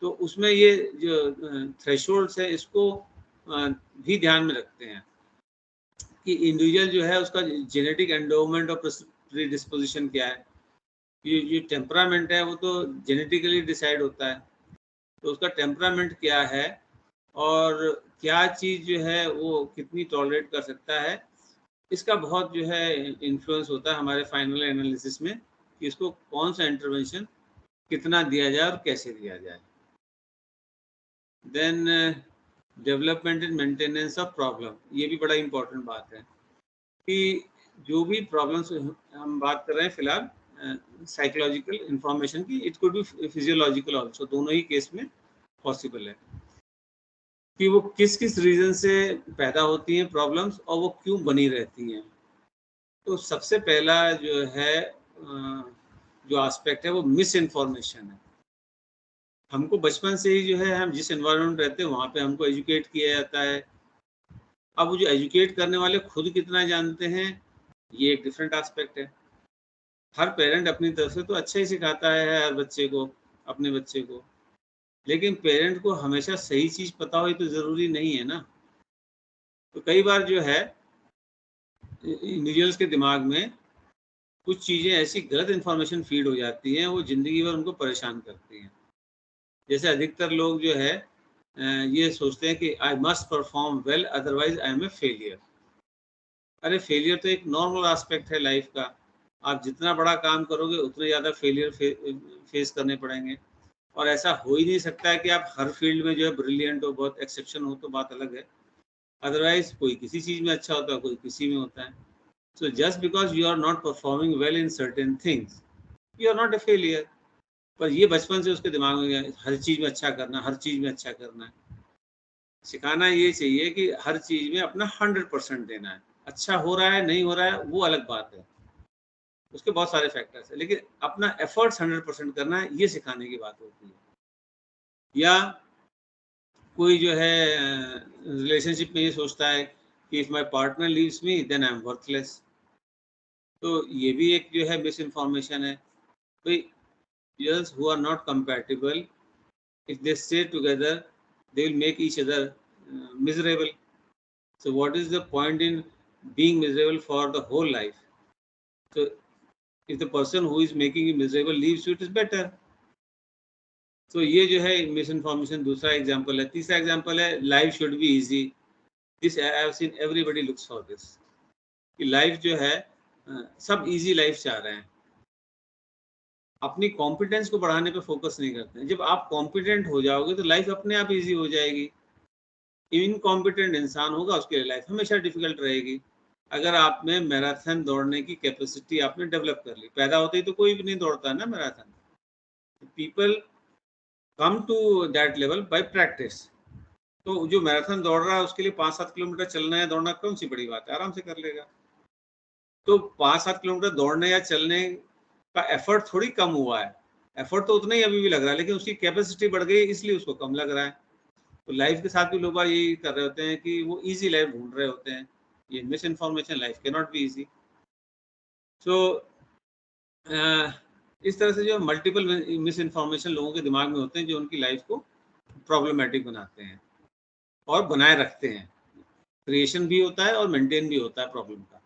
तो उसमें ये जो थ्रेशोल्ड्स है इसको भी ध्यान में रखते हैं कि इंडिविजुअल जो है उसका जेनेटिक एंडोमेंट और प्रीडिस्पोजिशन क्या है। ये टेम्परामेंट है वो तो जेनेटिकली डिसाइड होता है, तो उसका टेम्परामेंट क्या है और क्या चीज़ जो है वो कितनी टॉलरेट कर सकता है, इसका बहुत जो है इन्फ्लुएंस होता है हमारे फाइनल एनालिसिस में कि इसको कौन सा इंटरवेंशन कितना दिया जाए और कैसे दिया जाए। Then development and maintenance of problem, ये भी बड़ा इम्पोर्टेंट बात है कि जो भी प्रॉब्लम्स हम बात कर रहे हैं फिलहाल साइकोलॉजिकल इंफॉर्मेशन की, it could be physiological also, दोनों ही केस में पॉसिबल है कि वो किस किस रीज़न से पैदा होती हैं प्रॉब्लम्स और वो क्यों बनी रहती हैं। तो सबसे पहला जो है जो एस्पेक्ट है वो मिस इन्फॉर्मेशन है। हमको बचपन से ही जो है हम जिस एनवायरनमेंट रहते हैं वहाँ पे हमको एजुकेट किया जाता है। अब वो जो एजुकेट करने वाले खुद कितना जानते हैं, ये एक डिफरेंट एस्पेक्ट है। हर पेरेंट अपनी तरफ से तो अच्छा ही सिखाता है हर बच्चे को, अपने बच्चे को, लेकिन पेरेंट को हमेशा सही चीज़ पता हो ये तो ज़रूरी नहीं है ना। तो कई बार जो है इंडिविजुअल्स के दिमाग में कुछ चीज़ें ऐसी गलत इन्फॉर्मेशन फीड हो जाती हैं, वो ज़िंदगी भर उनको परेशान करती हैं। जैसे अधिकतर लोग जो है ये सोचते हैं कि I must perform well otherwise I am a failure. अरे फेलियर तो एक नॉर्मल एस्पेक्ट है लाइफ का। आप जितना बड़ा काम करोगे उतने ज़्यादा फेलियर फेस करने पड़ेंगे, और ऐसा हो ही नहीं सकता है कि आप हर फील्ड में जो है ब्रिलियंट हो, बहुत एक्सेप्शन हो, तो बात अलग है। अदरवाइज कोई किसी चीज़ में अच्छा होता है, कोई किसी में होता है। So just because you are not performing well in certain things, you are not a failure. पर ये बचपन से उसके दिमाग में गया, हर चीज़ में अच्छा करना, हर चीज़ में अच्छा करना है। सिखाना ये चाहिए कि हर चीज़ में अपना 100% देना है। अच्छा हो रहा है, नहीं हो रहा है, वो अलग बात है। उसके बहुत सारे फैक्टर्स हैं, लेकिन अपना एफर्ट्स 100% करना है, ये सिखाने की बात होती है। या कोई जो है रिलेशनशिप में ये सोचता है कि if my partner leaves me then I am worthless. तो ये भी एक जो है मिस इन्फॉर्मेशन है। कोई girls who are not compatible, if they stay together they will make each other miserable. So what is the point in being miserable for the whole life? So if the person who is making you miserable leaves you, it is better. तो ये जो है miss information दूसरा example है। तीसरा example है life should be easy. This I have seen everybody looks for this कि life जो है सब इजी लाइफ चाह रहे हैं, अपनी कॉम्पिटेंस को बढ़ाने पे फोकस नहीं करते हैं। जब आप कॉम्पिटेंट हो जाओगे तो लाइफ अपने आप इजी हो जाएगी। इनकॉम्पिटेंट इंसान होगा उसके लिए लाइफ हमेशा डिफिकल्ट रहेगी। अगर आप में मैराथन दौड़ने की कैपेसिटी आपने डेवलप कर ली, पैदा होते ही तो कोई भी नहीं दौड़ता है ना marathon. People come to that level by practice. तो जो मैराथन दौड़ रहा है उसके लिए 5-7 किलोमीटर चलना है दौड़ना कौन सी बड़ी बात है, आराम से कर लेगा। तो 5-7 किलोमीटर दौड़ने या चलने का एफर्ट थोड़ी कम हुआ है, एफर्ट तो उतना ही अभी भी लग रहा है, लेकिन उसकी कैपेसिटी बढ़ गई इसलिए उसको कम लग रहा है। तो लाइफ के साथ भी लोग यही कर रहे होते हैं कि वो इजी लाइफ ढूंढ रहे होते हैं। ये misinformation, life can not be easy. So इस तरह से जो मल्टीपल मिस इन्फॉर्मेशन लोगों के दिमाग में होते हैं जो उनकी लाइफ को प्रॉब्लमेटिक बनाते हैं और बनाए रखते हैं। क्रिएशन भी होता है और मेंटेन भी होता है प्रॉब्लम का,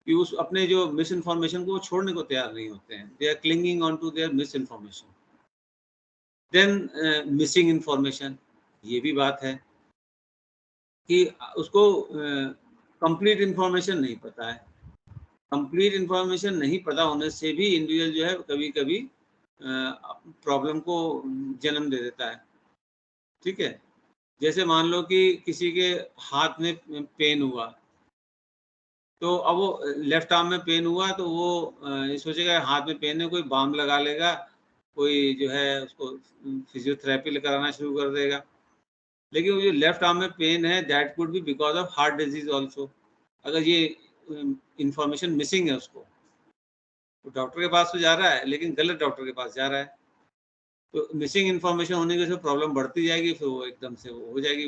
कि उस अपने जो मिस इन्फॉर्मेशन को छोड़ने को तैयार नहीं होते हैं। They are clinging on to their misinformation. Then missing information, ये भी बात है कि उसको कंप्लीट इन्फॉर्मेशन नहीं पता है। कंप्लीट इन्फॉर्मेशन नहीं पता होने से भी इंडिविजुअल जो है कभी कभी प्रॉब्लम को जन्म दे देता है। ठीक है, जैसे मान लो कि किसी के हाथ में पेन हुआ, तो अब वो लेफ्ट आर्म में पेन हुआ तो वो सोचेगा हाथ में पेन है, कोई बाम लगा लेगा, कोई जो है उसको फिजियोथेरेपी कराना शुरू कर देगा। लेकिन वो जो लेफ्ट आर्म में पेन है that could be because of heart disease also. अगर ये इंफॉर्मेशन मिसिंग है उसको, तो डॉक्टर के पास तो जा रहा है लेकिन गलत डॉक्टर के पास जा रहा है। तो मिसिंग इन्फॉर्मेशन होने की वजह से प्रॉब्लम बढ़ती जाएगी, फिर वो एकदम से वो हो जाएगी।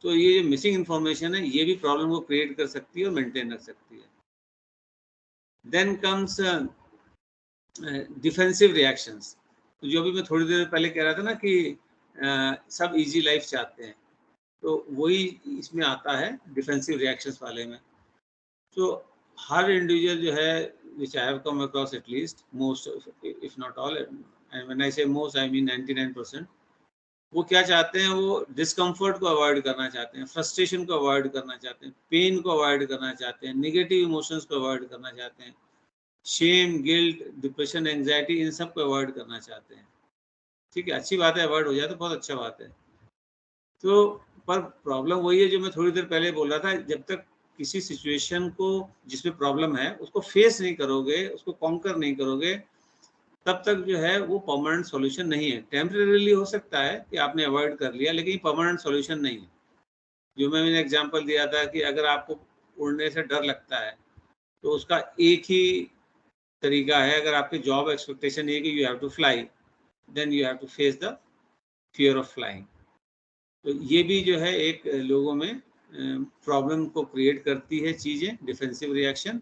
तो ये जो मिसिंग इंफॉर्मेशन है ये भी प्रॉब्लम को क्रिएट कर सकती है और मेंटेन रख सकती है। Then comes defensive reactions. तो जो भी मैं थोड़ी देर पहले कह रहा था ना कि सब इजी लाइफ चाहते हैं, तो वही इसमें आता है डिफेंसिव रिएक्शंस वाले में। तो हर इंडिविजुअल जो है which I have come across at least most if not all, and when I say most I mean 99%, वो क्या चाहते हैं, वो डिस्कम्फर्ट को अवॉइड करना चाहते हैं, फ्रस्ट्रेशन को अवॉइड करना चाहते हैं, पेन को अवॉइड करना चाहते हैं, नेगेटिव इमोशंस को अवॉइड करना चाहते हैं, शेम, गिल्ट, डिप्रेशन, एंग्जाइटी, इन सब को अवॉइड करना चाहते हैं। ठीक है, अच्छी बात है, अवॉइड हो जाए तो बहुत अच्छा बात है। तो पर प्रॉब्लम वही है जो मैं थोड़ी देर पहले बोल रहा था, जब तक किसी सिचुएशन को जिसमें प्रॉब्लम है उसको फेस नहीं करोगे, उसको कॉन्कर नहीं करोगे, तब तक जो है वो परमानेंट सॉल्यूशन नहीं है। टेम्परेरीली हो सकता है कि आपने अवॉइड कर लिया, लेकिन परमानेंट सॉल्यूशन नहीं है। जो मैंने एग्जांपल दिया था कि अगर आपको उड़ने से डर लगता है तो उसका एक ही तरीका है, अगर आपकी जॉब एक्सपेक्टेशन है कि you have to fly, then you have to face the fear of flying. तो ये भी जो है एक लोगों में प्रॉब्लम को क्रिएट करती है चीज़ें, डिफेंसिव रिएक्शन,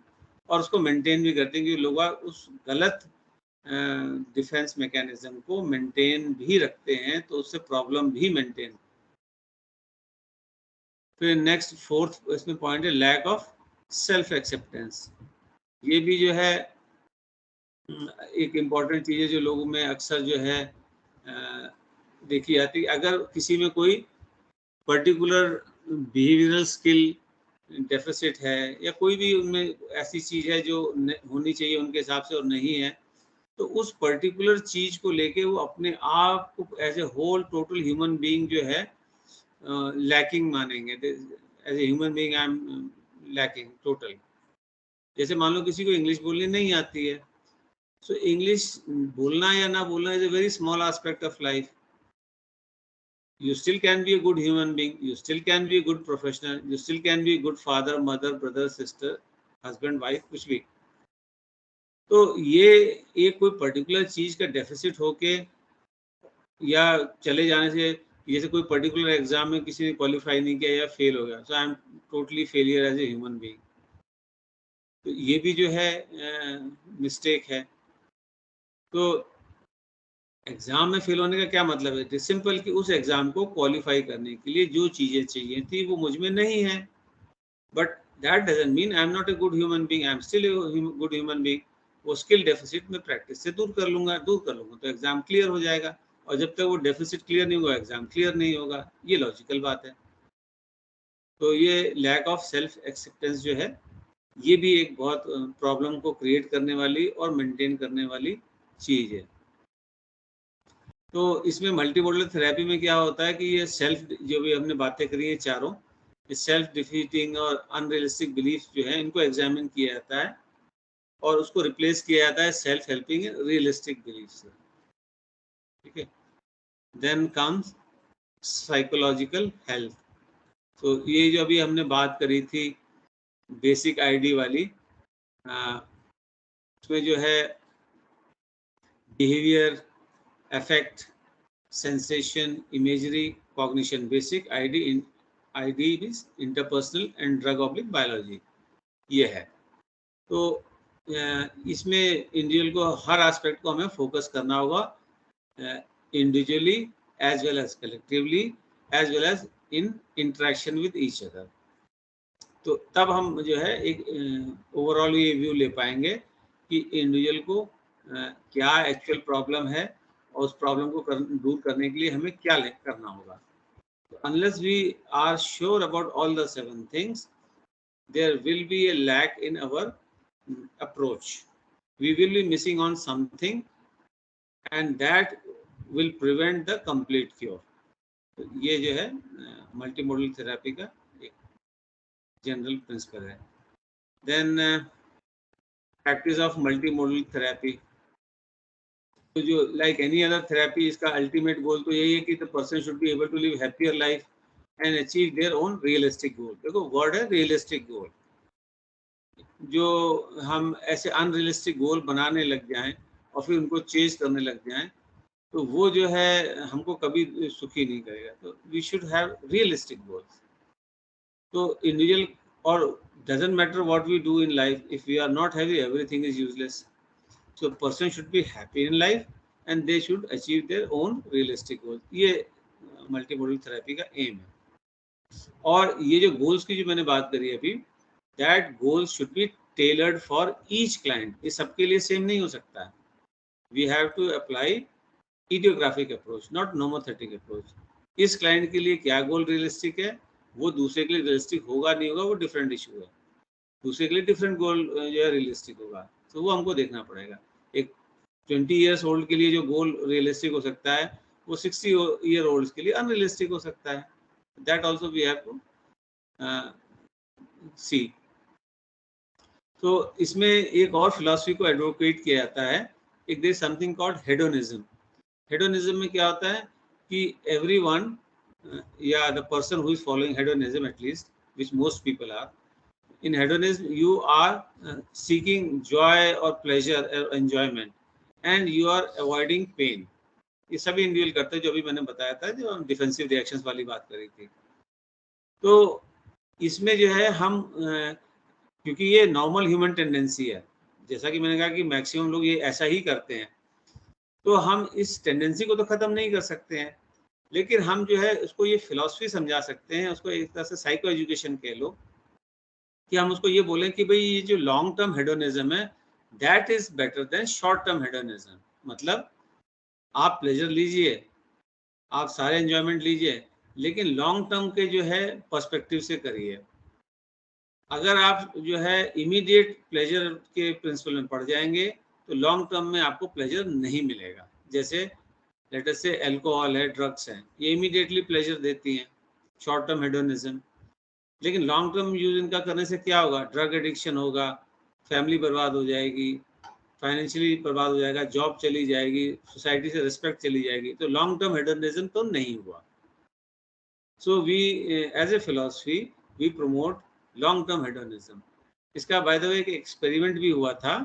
और उसको मेंटेन भी करते हैं कि लोग उस गलत डिफेंस मैकेनिज्म को मेंटेन भी रखते हैं, तो उससे प्रॉब्लम भी मेंटेन। फिर नेक्स्ट फोर्थ इसमें पॉइंट है लैक ऑफ सेल्फ एक्सेप्टेंस। ये भी जो है एक इम्पॉर्टेंट चीज़ है जो लोगों में अक्सर जो है देखी जाती है। अगर किसी में कोई पर्टिकुलर बिहेवियरल स्किल डेफिसिट है या कोई भी उनमें ऐसी चीज़ है जो होनी चाहिए उनके हिसाब से और नहीं है, तो उस पर्टिकुलर चीज़ को लेके वो अपने आप को as a whole total human being जो है लैकिंग मानेंगे। As a human being I am lacking total. जैसे मान लो किसी को इंग्लिश बोलनी नहीं आती है, सो इंग्लिश बोलना या ना बोलना is a very small aspect of life. You still can be a good human being, you still can be a good professional, you still can be a good father, mother, brother, sister, husband, wife, कुछ भी। तो ये एक कोई particular चीज का deficit होके या चले जाने से, जैसे कोई पर्टिकुलर एग्जाम में किसी ने क्वालिफाई नहीं किया या फेल हो गया, so I am totally failure as a human being. तो ये भी जो है मिस्टेक है। तो एग्जाम में फेल होने का क्या मतलब है? इट सिंपल कि उस एग्जाम को क्वालिफाई करने के लिए जो चीजें चाहिए थी वो मुझ में नहीं है, but that doesn't mean I am not a good human being, I am still a good human being. वो स्किल डेफिसिट में प्रैक्टिस से दूर कर लूंगा तो एग्जाम क्लियर हो जाएगा, और जब तक वो डेफिसिट क्लियर नहीं होगा एग्जाम क्लियर नहीं होगा। ये लॉजिकल बात है। तो ये लैक ऑफ सेल्फ एक्सेप्टेंस जो है ये भी एक बहुत प्रॉब्लम को क्रिएट करने वाली और मेंटेन करने वाली चीज है। तो इसमें मल्टी मॉडल थेरेपी में क्या होता है कि ये सेल्फ, जो भी हमने बातें करी है चारों, सेल्फ डिफीटिंग और अनरियलिस्टिक बिलीफ जो है इनको एग्जामिन किया जाता है और उसको रिप्लेस किया जाता है सेल्फ हेल्पिंग रियलिस्टिक बिलीफ से। ठीक है। Then comes psychological health. तो ये जो अभी हमने बात करी थी बेसिक आईडी वाली, उसमें जो है behaviour, affect, sensation, imagery, cognition, basic ID is interpersonal and drug/biology, ये है। तो इसमें इंडिविजुअल को हर एस्पेक्ट को हमें फोकस करना होगा, individually as well as collectively as well as in interaction with each other. तो तब हम जो है एक ओवरऑल ये व्यू ले पाएंगे कि इंडिविजुअल को क्या एक्चुअल प्रॉब्लम है और उस प्रॉब्लम को दूर करने के लिए हमें क्या करना होगा। Unless we are sure about all the 7 things, there will be a lack in our approach, we will be missing on something and that will prevent the complete cure. तो ये जो है मल्टी मॉडल थेरेपी का एक general principle है। Then practice of multi modal therapy, तो जो like any other therapy, इसका अल्टीमेट गोल तो यही है कि the person should be able to live happier life and achieve their own realistic goal. देखो वर्ड है रियलिस्टिक गोल। जो हम ऐसे अनरियलिस्टिक गोल बनाने लग जाएं और फिर उनको चेज करने लग जाएं, तो वो जो है हमको कभी सुखी नहीं करेगा। तो we should have realistic goals. तो इंडिविजुअल, और doesn't matter what we do in life, if we are not happy, everything is useless. So person should be happy in life and they should achieve their own realistic goals. ये multi modal therapy का M है। और ये जो goals की जो मैंने बात करी अभी, that goals should be tailored for each client. ये सबके लिए सेम नहीं हो सकता है। We have to apply idiographic approach, not nomothetic approach. इस क्लाइंट के लिए क्या गोल रियलिस्टिक है, वो दूसरे के लिए रियलिस्टिक होगा नहीं होगा, वो डिफरेंट इशू है। दूसरे के लिए डिफरेंट गोल जो है रियलिस्टिक होगा, तो वो हमको देखना पड़ेगा। एक 20 ईयर्स ओल्ड के लिए जो गोल रियलिस्टिक हो सकता है, वो 60 ईयर ओल्ड के लिए अनरियलिस्टिक हो सकता है। That also we have to see. तो इसमें एक और फिलॉसफी को एडवोकेट किया जाता है, एक there something called hedonism. Hedonism में क्या होता है कि एवरीवन या the person who is following hedonism, at least which most people are, in hedonism you are seeking joy or pleasure or enjoyment and you are avoiding pain. ये सभी individual करते हैं, जो भी मैंने बताया था, जो हम डिफेंसिव रिएक्शंस वाली बात करी थी। तो इसमें जो है हम क्योंकि ये नॉर्मल ह्यूमन टेंडेंसी है, जैसा कि मैंने कहा कि मैक्सिमम लोग ये ऐसा ही करते हैं, तो हम इस टेंडेंसी को तो ख़त्म नहीं कर सकते हैं, लेकिन हम जो है उसको ये फिलॉसफी समझा सकते हैं, उसको एक तरह से साइको एजुकेशन कह लो, कि हम उसको ये बोलें कि भाई ये जो लॉन्ग टर्म हेडोनिज्म है, that is better than short term hedonism. मतलब आप प्लेजर लीजिए, आप सारे एंजॉयमेंट लीजिए, लेकिन लॉन्ग टर्म के जो है पर्सपेक्टिव से करिए। अगर आप जो है इमीडिएट प्लेजर के प्रिंसिपल में पड़ जाएंगे, तो लॉन्ग टर्म में आपको प्लेजर नहीं मिलेगा। जैसे लेट अस से अल्कोहल है, ड्रग्स हैं, ये इमीडिएटली प्लेजर देती हैं, शॉर्ट टर्म हेडोनिज्म। लेकिन लॉन्ग टर्म यूज इनका करने से क्या होगा, ड्रग एडिक्शन होगा, फैमिली बर्बाद हो जाएगी, फाइनेंशियली बर्बाद हो जाएगा, जॉब चली जाएगी, सोसाइटी से रिस्पेक्ट चली जाएगी, तो लॉन्ग टर्म हेडोनिज्म तो नहीं हुआ। So we as a philosophy we promote long term hedonism. इसका बाय द वे एक एक्सपेरिमेंट भी हुआ था,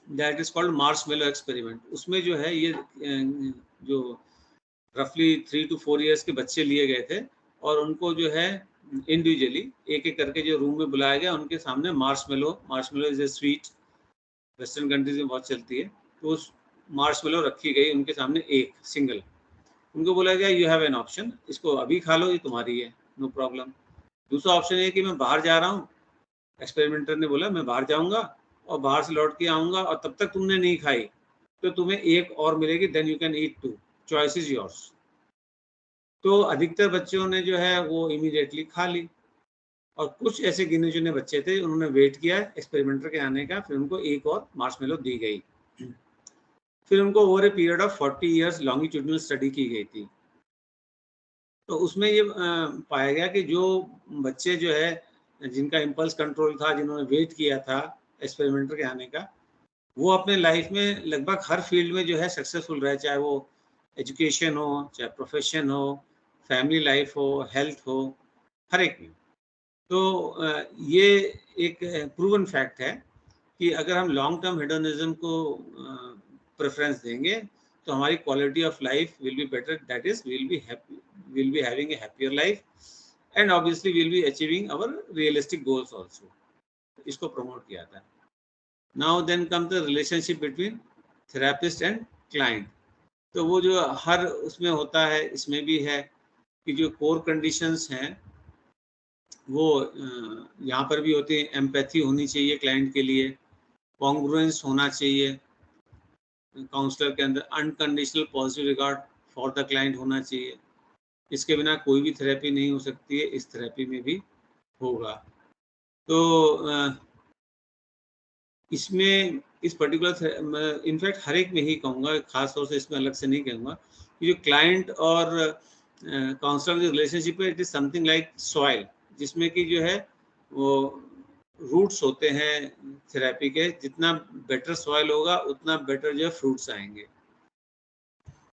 that is called marshmallow experiment. उसमें जो है ये जो रफली 3 to 4 ईयर्स के बच्चे लिए गए थे और उनको जो है इंडिविजुअली एक एक करके जो रूम में बुलाया गया, उनके सामने marshmallow is a sweet, western countries में बहुत चलती है, तो उस मार्शमेलो रखी गई उनके सामने एक सिंगल। उनको बोला गया यू हैव एन ऑप्शन, इसको अभी खा लो, ये तुम्हारी है, नो प्रॉब्लम। दूसरा ऑप्शन है कि मैं बाहर जा रहा हूँ, एक्सपेरिमेंटर ने बोला मैं बाहर जाऊँगा और बाहर से लौट के आऊँगा और तब तक तुमने नहीं खाई तो तुम्हें एक और मिलेगी, then you can eat 2, choice is yours. तो अधिकतर बच्चों ने जो है वो इमीडिएटली खा ली, और कुछ ऐसे गिने चुने बच्चे थे उन्होंने वेट किया एक्सपेरिमेंटर के आने का, फिर उनको एक और मार्शमेलो दी गई। फिर उनको over a period of 40 years longitudinal study की गई थी। तो उसमें ये पाया गया कि जो बच्चे जो है जिनका इम्पल्स कंट्रोल था, जिन्होंने वेट किया था एक्सपेरिमेंटर के आने का, वो अपने लाइफ में लगभग हर फील्ड में जो है सक्सेसफुल रहे, चाहे वो एजुकेशन हो, चाहे प्रोफेशन हो, फैमिली लाइफ हो, हेल्थ हो, हर एक में। तो ये एक प्रूवन फैक्ट है कि अगर हम लॉन्ग टर्म हेडोनिज्म को प्रेफरेंस देंगे तो हमारी quality of life will be better, that is will be having a happier life and obviously will be achieving our realistic goals also. इसको प्रमोट किया था। Now then come the relationship between therapist and client. तो वो जो हर उसमें होता है, इसमें भी है कि जो कोर कंडीशंस हैं वो यहाँ पर भी होती है। एम्पैथी होनी चाहिए क्लाइंट के लिए, कॉन्ग्रुएंस होना चाहिए काउंसलर के अंदर, unconditional positive regard for the client होना चाहिए। इसके बिना कोई भी थेरेपी नहीं हो सकती है, इस थेरेपी में भी होगा। तो इसमें इस पर्टिकुलर इनफैक्ट हर एक में ही कहूँगा, खास तौर से इसमें अलग से नहीं कहूँगा, कि जो क्लाइंट और काउंसलर जो रिलेशनशिप है, it is something like soil, जिसमें कि जो है वो रूट्स होते हैं थेरेपी के। जितना बेटर सॉइल होगा उतना बेटर जो है फ्रूट्स आएंगे।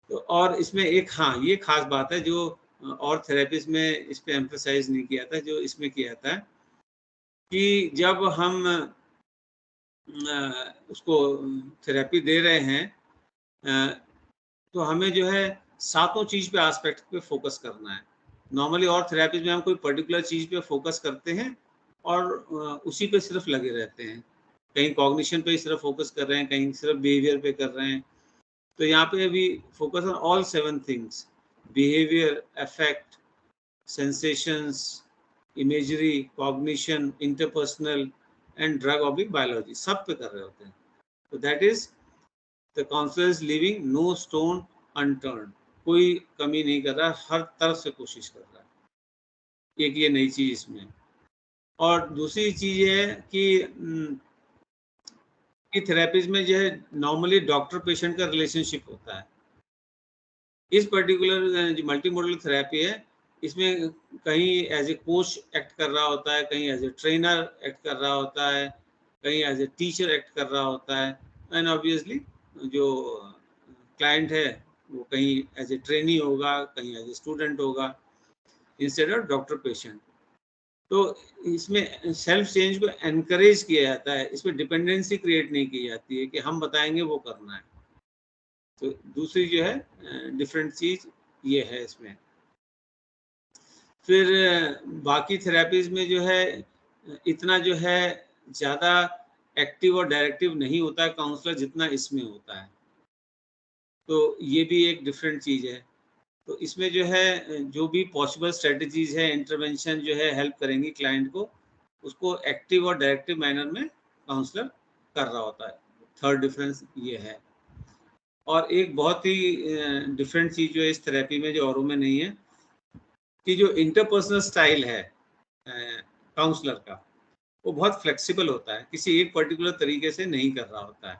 तो और इसमें एक ये खास बात है जो और थेरेपीज में इस पे एम्फसाइज नहीं किया था, जो इसमें किया था कि जब हम उसको थेरेपी दे रहे हैं तो हमें जो है सातों चीज़ पे एस्पेक्ट पे फोकस करना है। नॉर्मली और थेरेपीज में हम कोई पर्टिकुलर चीज पे फोकस करते हैं और उसी पे सिर्फ लगे रहते हैं, कहीं कॉग्निशन पे सिर्फ फोकस कर रहे हैं, कहीं सिर्फ बिहेवियर पे कर रहे हैं। तो यहाँ पे अभी focus on all 7 things, behaviour, affect, sensations, imagery, cognition, interpersonal and drug oblique biology, सब पे कर रहे होते हैं। तो that is the counsellor is leaving no stone unturned, कोई कमी नहीं कर रहा, हर तरफ से कोशिश कर रहा है। एक ये नई चीज इसमें। और दूसरी चीज है कि थेरेपीज में जो है नॉर्मली डॉक्टर पेशेंट का रिलेशनशिप होता है। इस पर्टिकुलर जो मल्टी मॉडल थेरेपी है, इसमें कहीं एज ए कोच एक्ट कर रहा होता है, कहीं एज ए ट्रेनर एक्ट कर रहा होता है, कहीं एज ए टीचर एक्ट कर रहा होता है, एंड ऑब्वियसली जो क्लाइंट है वो कहीं एज ए ट्रेनी होगा, कहीं एज ए स्टूडेंट होगा, इंस्टेड ऑफ डॉक्टर पेशेंट। तो इसमें सेल्फ चेंज को एनकरेज किया जाता है, इसमें डिपेंडेंसी क्रिएट नहीं की जाती है कि हम बताएंगे वो करना है। तो दूसरी जो है डिफरेंट चीज ये है इसमें। फिर बाकी थेरेपीज में जो है इतना जो है ज़्यादा एक्टिव और डायरेक्टिव नहीं होता है काउंसलर जितना इसमें होता है। तो ये भी एक डिफरेंट चीज़ है। तो इसमें जो है जो भी पॉसिबल स्ट्रेटजीज है, इंटरवेंशन जो है हेल्प करेंगी क्लाइंट को, उसको एक्टिव और डायरेक्टिव मैनर में काउंसलर कर रहा होता है। थर्ड डिफरेंस ये है। और एक बहुत ही डिफरेंट चीज़ जो है इस थेरेपी में जो औरों में नहीं है, कि जो इंटरपर्सनल स्टाइल है काउंसलर का, वो बहुत फ्लेक्सिबल होता है, किसी एक पर्टिकुलर तरीके से नहीं कर रहा होता है।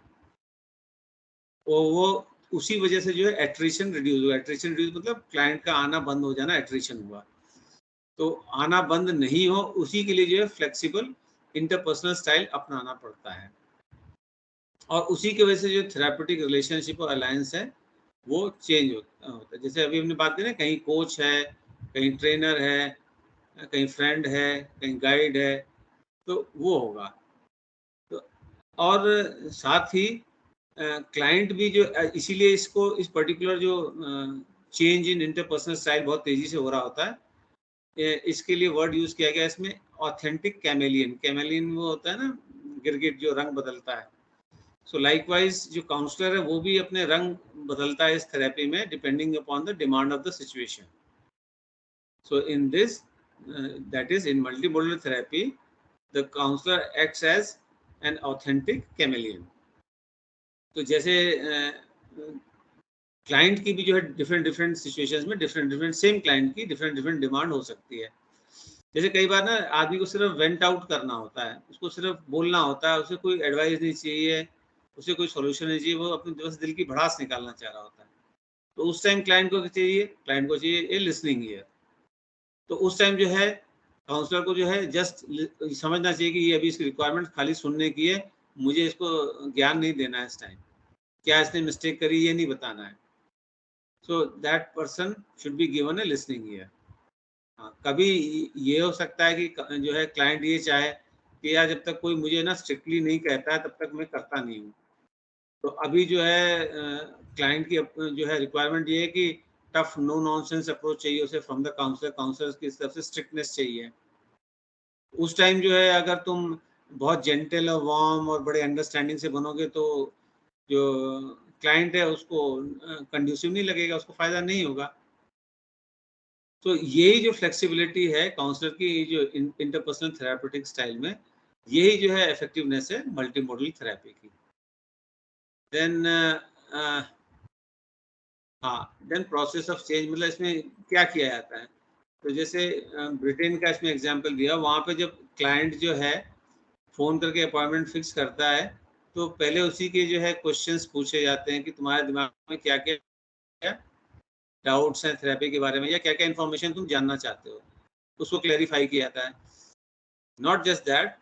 वो उसी वजह से जो है एट्रिशन रिड्यूस हुआ। एट्रिशन रिड्यूस मतलब क्लाइंट का आना बंद हो जाना, एट्रिशन हुआ। तो आना बंद नहीं हो, उसी के लिए जो है फ्लेक्सिबल इंटरपर्सनल स्टाइल अपनाना पड़ता है। और उसी की वजह से जो थेरापेटिक रिलेशनशिप और अलायंस है वो चेंज होता है। जैसे अभी हमने बात की ना, कहीं कोच है, कहीं ट्रेनर है, कहीं फ्रेंड है, कहीं गाइड है, तो वो होगा। तो और साथ ही क्लाइंट भी जो इसीलिए इसको इस पर्टिकुलर जो चेंज इन इंटरपर्सनल स्टाइल बहुत तेजी से हो रहा होता है, इसके लिए वर्ड यूज किया गया इसमें ऑथेंटिक कैमेलियन। कैमेलियन वो होता है ना गिरगिट जो रंग बदलता है। सो लाइकवाइज जो काउंसलर है वो भी अपने रंग बदलता है इस थेरेपी में, depending upon the demand of the situation. So in this that is in multimodal therapy the counsellor acts as an authentic chameleon. तो जैसे क्लाइंट की भी जो है डिफरेंट डिफरेंट सिचुएशंस में डिफरेंट सेम क्लाइंट की डिफरेंट डिमांड हो सकती है। जैसे कई बार ना आदमी को सिर्फ वेंट आउट करना होता है, उसको सिर्फ बोलना होता है, उसे कोई एडवाइस नहीं चाहिए, उसे कोई सोल्यूशन नहीं चाहिए, वो अपने बस दिल की भड़ास निकालना चाह रहा होता है। तो उस टाइम क्लाइंट को क्या चाहिए? क्लाइंट को चाहिए ए लिसनिंग ईयर। तो उस टाइम जो है काउंसलर को जो है जस्ट समझना चाहिए कि ये अभी इसकी रिक्वायरमेंट खाली सुनने की है, मुझे इसको ज्ञान नहीं देना है इस टाइम, क्या इसने मिस्टेक करी ये नहीं बताना है। So that person should be given A listening year. कभी ये हो सकता है कि जो है क्लाइंट ये चाहे कि यार जब तक कोई मुझे ना स्ट्रिक्टली नहीं कहता है तब तक मैं करता नहीं हूँ। तो अभी जो है क्लाइंट की जो है रिक्वायरमेंट ये है कि टफ नो नॉनसेंस अप्रोच चाहिए उसे फ्रॉम द काउंसलर, काउंसलर की तरफ से स्ट्रिक्टनेस चाहिए। उस टाइम जो है अगर तुम बहुत जेंटल और वार्म और बड़े अंडरस्टैंडिंग से बनोगे तो जो क्लाइंट है उसको कंड्यूसिव नहीं लगेगा, उसको फायदा नहीं होगा। तो यही जो फ्लेक्सिबिलिटी है काउंसलर की जो इंटरपर्सनल थेरापेटिक स्टाइल में, यही जो है इफेक्टिवनेस है मल्टी मॉडल थेरेपी की। Then then process of change, मतलब इसमें क्या किया जाता है। तो जैसे ब्रिटेन का इसमें एग्जांपल दिया, वहाँ पे जब क्लाइंट जो है फ़ोन करके अपॉइंटमेंट फिक्स करता है तो पहले उसी के जो है क्वेश्चंस पूछे जाते हैं कि तुम्हारे दिमाग में क्या क्या डाउट्स हैं थेरेपी के बारे में, या क्या क्या इन्फॉर्मेशन तुम जानना चाहते हो, उसको क्लेरिफाई किया जाता है। नॉट जस्ट दैट,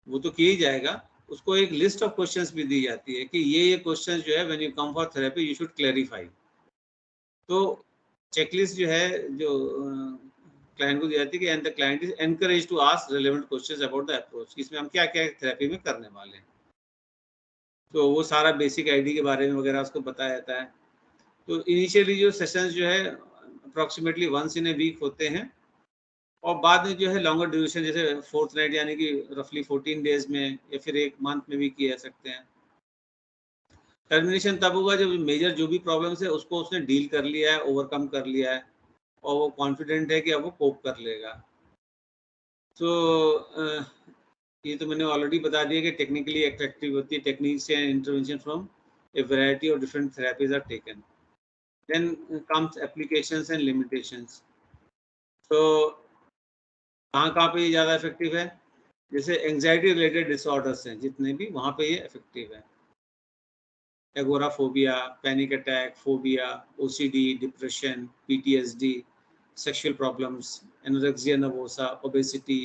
वो तो किया ही जाएगा, उसको एक लिस्ट ऑफ क्वेश्चंस भी दी जाती है कि ये क्वेश्चंस जो है when you come for therapy you should clarify. तो चेकलिस्ट जो है जो क्लाइंट को दी जाती है कि and the client is encourage to ask relevant questions about the approach, इसमें हम क्या क्या थेरेपी में करने वाले हैं। तो वो सारा बेसिक आईडी के बारे में वगैरह उसको बताया जाता है। तो इनिशियली जो सेशंस जो है approximately once in a week होते हैं, और बाद में जो है लॉन्गर ड्यूरेशन जैसे फोर्थ नाइट यानी कि रफली 14 डेज में या फिर 1 मंथ में भी किए जा सकते हैं। टर्मिनेशन तब होगा जब मेजर जो भी प्रॉब्लम्स है उसको उसने डील कर लिया है, ओवरकम कर लिया है, और वो कॉन्फिडेंट है कि अब वो कोप कर लेगा। तो ये तो मैंने ऑलरेडी बता दिया कि टेक्निकली एट्रैक्टिव होती है, techniques and intervention from a variety of different therapies are taken. Then comes applications and limitations. तो कहाँ पे ये ज़्यादा इफेक्टिव है? जैसे एंग्जाइटी रिलेटेड डिसऑर्डर्स हैं जितने भी, वहाँ पे ये इफेक्टिव है। Agoraphobia, panic attack, phobia, OCD, depression, PTSD, sexual problems, anorexia nervosa, obesity,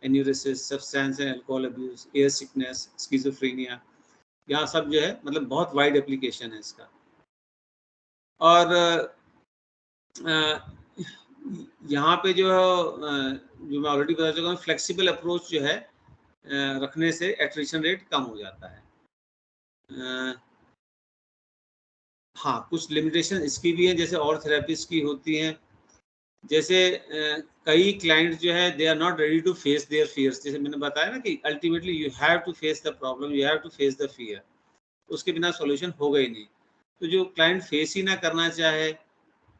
enuresis, substance and alcohol abuse, air sickness, schizophrenia, यहाँ सब जो है मतलब बहुत वाइड एप्लीकेशन है इसका। और यहाँ पे जो मैं ऑलरेडी बता चुका हूँ, फ्लेक्सिबल अप्रोच जो है रखने से एट्रिशन रेट कम हो जाता है। हाँ, कुछ लिमिटेशन इसकी भी है जैसे और थेरेपीज की होती हैं। जैसे कई क्लाइंट्स जो है they are not ready to face their fears. जैसे मैंने बताया ना कि ultimately you have to face the problem, you have to face the fear, उसके बिना सॉल्यूशन होगा ही नहीं। तो जो क्लाइंट फेस ही ना करना चाहे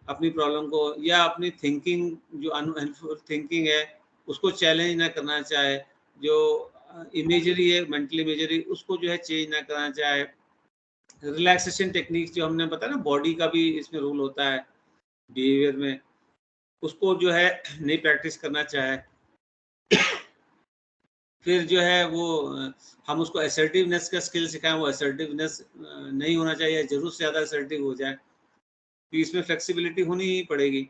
अपनी प्रॉब्लम को, या अपनी थिंकिंग जो अनहेल्पफुल थिंकिंग है उसको चैलेंज ना करना चाहे, जो इमेजरी है मेंटल इमेजरी उसको जो है चेंज ना करना चाहे, रिलैक्सेशन टेक्निक्स जो हमने बताया ना, बॉडी का भी इसमें रोल होता है बिहेवियर में, उसको जो है नहीं प्रैक्टिस करना चाहे, फिर जो है वो हम उसको असर्टिवनेस का स्किल सिखाएं, वो असर्टिवनेस नहीं होना चाहिए, जरूर से ज़्यादा असर्टिव हो जाए, तो इसमें फ्लेक्सिबिलिटी होनी ही पड़ेगी।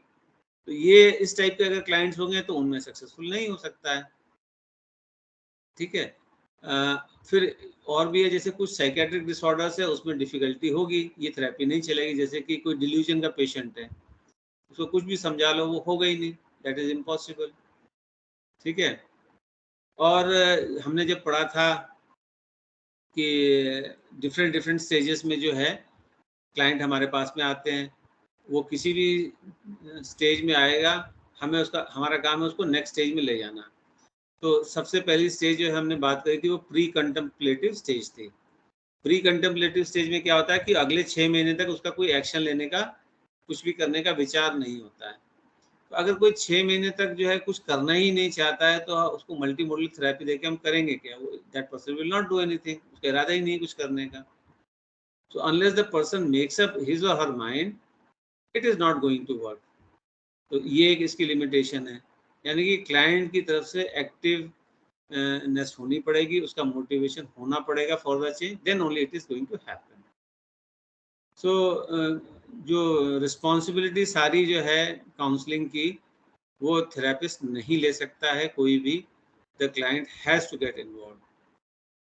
तो ये इस टाइप के अगर क्लाइंट्स होंगे तो उनमें सक्सेसफुल नहीं हो सकता है। ठीक है। फिर और भी है, जैसे कुछ साइकेट्रिक डिसऑर्डर्स है उसमें डिफिकल्टी होगी, ये थेरेपी नहीं चलेगी। जैसे कि कोई डिल्यूजन का पेशेंट है, उसको कुछ भी समझा लो वो होगा ही नहीं, दैट इज इम्पॉसिबल। ठीक है। और हमने जब पढ़ा था कि डिफरेंट डिफरेंट स्टेजेस में जो है क्लाइंट हमारे पास में आते हैं, वो किसी भी स्टेज में आएगा, हमें उसका हमारा काम है उसको नेक्स्ट स्टेज में ले जाना। तो सबसे पहली स्टेज जो हमने बात करी थी वो प्री कंटेम्पलेटिव स्टेज थी। प्री कंटेम्पलेटिव स्टेज में क्या होता है कि अगले 6 महीने तक उसका कोई एक्शन लेने का, कुछ भी करने का विचार नहीं होता है। तो अगर कोई 6 महीने तक जो है कुछ करना ही नहीं चाहता है तो उसको मल्टी मॉडल थेरेपी देके हम करेंगे क्या? That person will not do anything, उसका इरादा ही नहीं है कुछ करने का। So unless the person makes up his or her mind, it is not going to work. तो ये एक इसकी लिमिटेशन है, यानी कि क्लाइंट की तरफ से एक्टिव नेस होनी पड़ेगी, उसका मोटिवेशन होना पड़ेगा for the change, then only it is going to happen. So जो रिस्पॉन्सिबिलिटी सारी जो है काउंसलिंग की, वो थेरेपिस्ट नहीं ले सकता है कोई भी, the client has to get involve.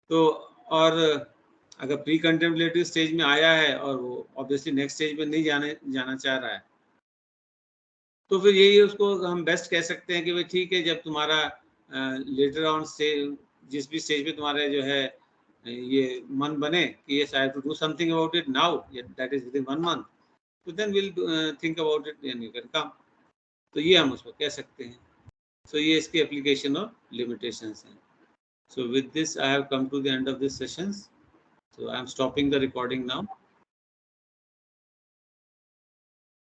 तो और अगर प्री कंटेम्पलेटिव स्टेज में आया है और वो ऑब्वियसली नेक्स्ट स्टेज में नहीं जाना चाह रहा है, तो फिर यही उसको हम बेस्ट कह सकते हैं कि भाई ठीक है, जब तुम्हारा लेटर ऑन स्टेज, जिस भी स्टेज पे तुम्हारे जो है ये मन बने कि yes I have to do something about it now, that is within 1 month, तो then will think about it and you can come. तो ये हम उसको कह सकते हैं। सो ये इसकी एप्लीकेशन और लिमिटेशंस हैं। So with this, I have come to the end of this sessions. So I am stopping the recording now.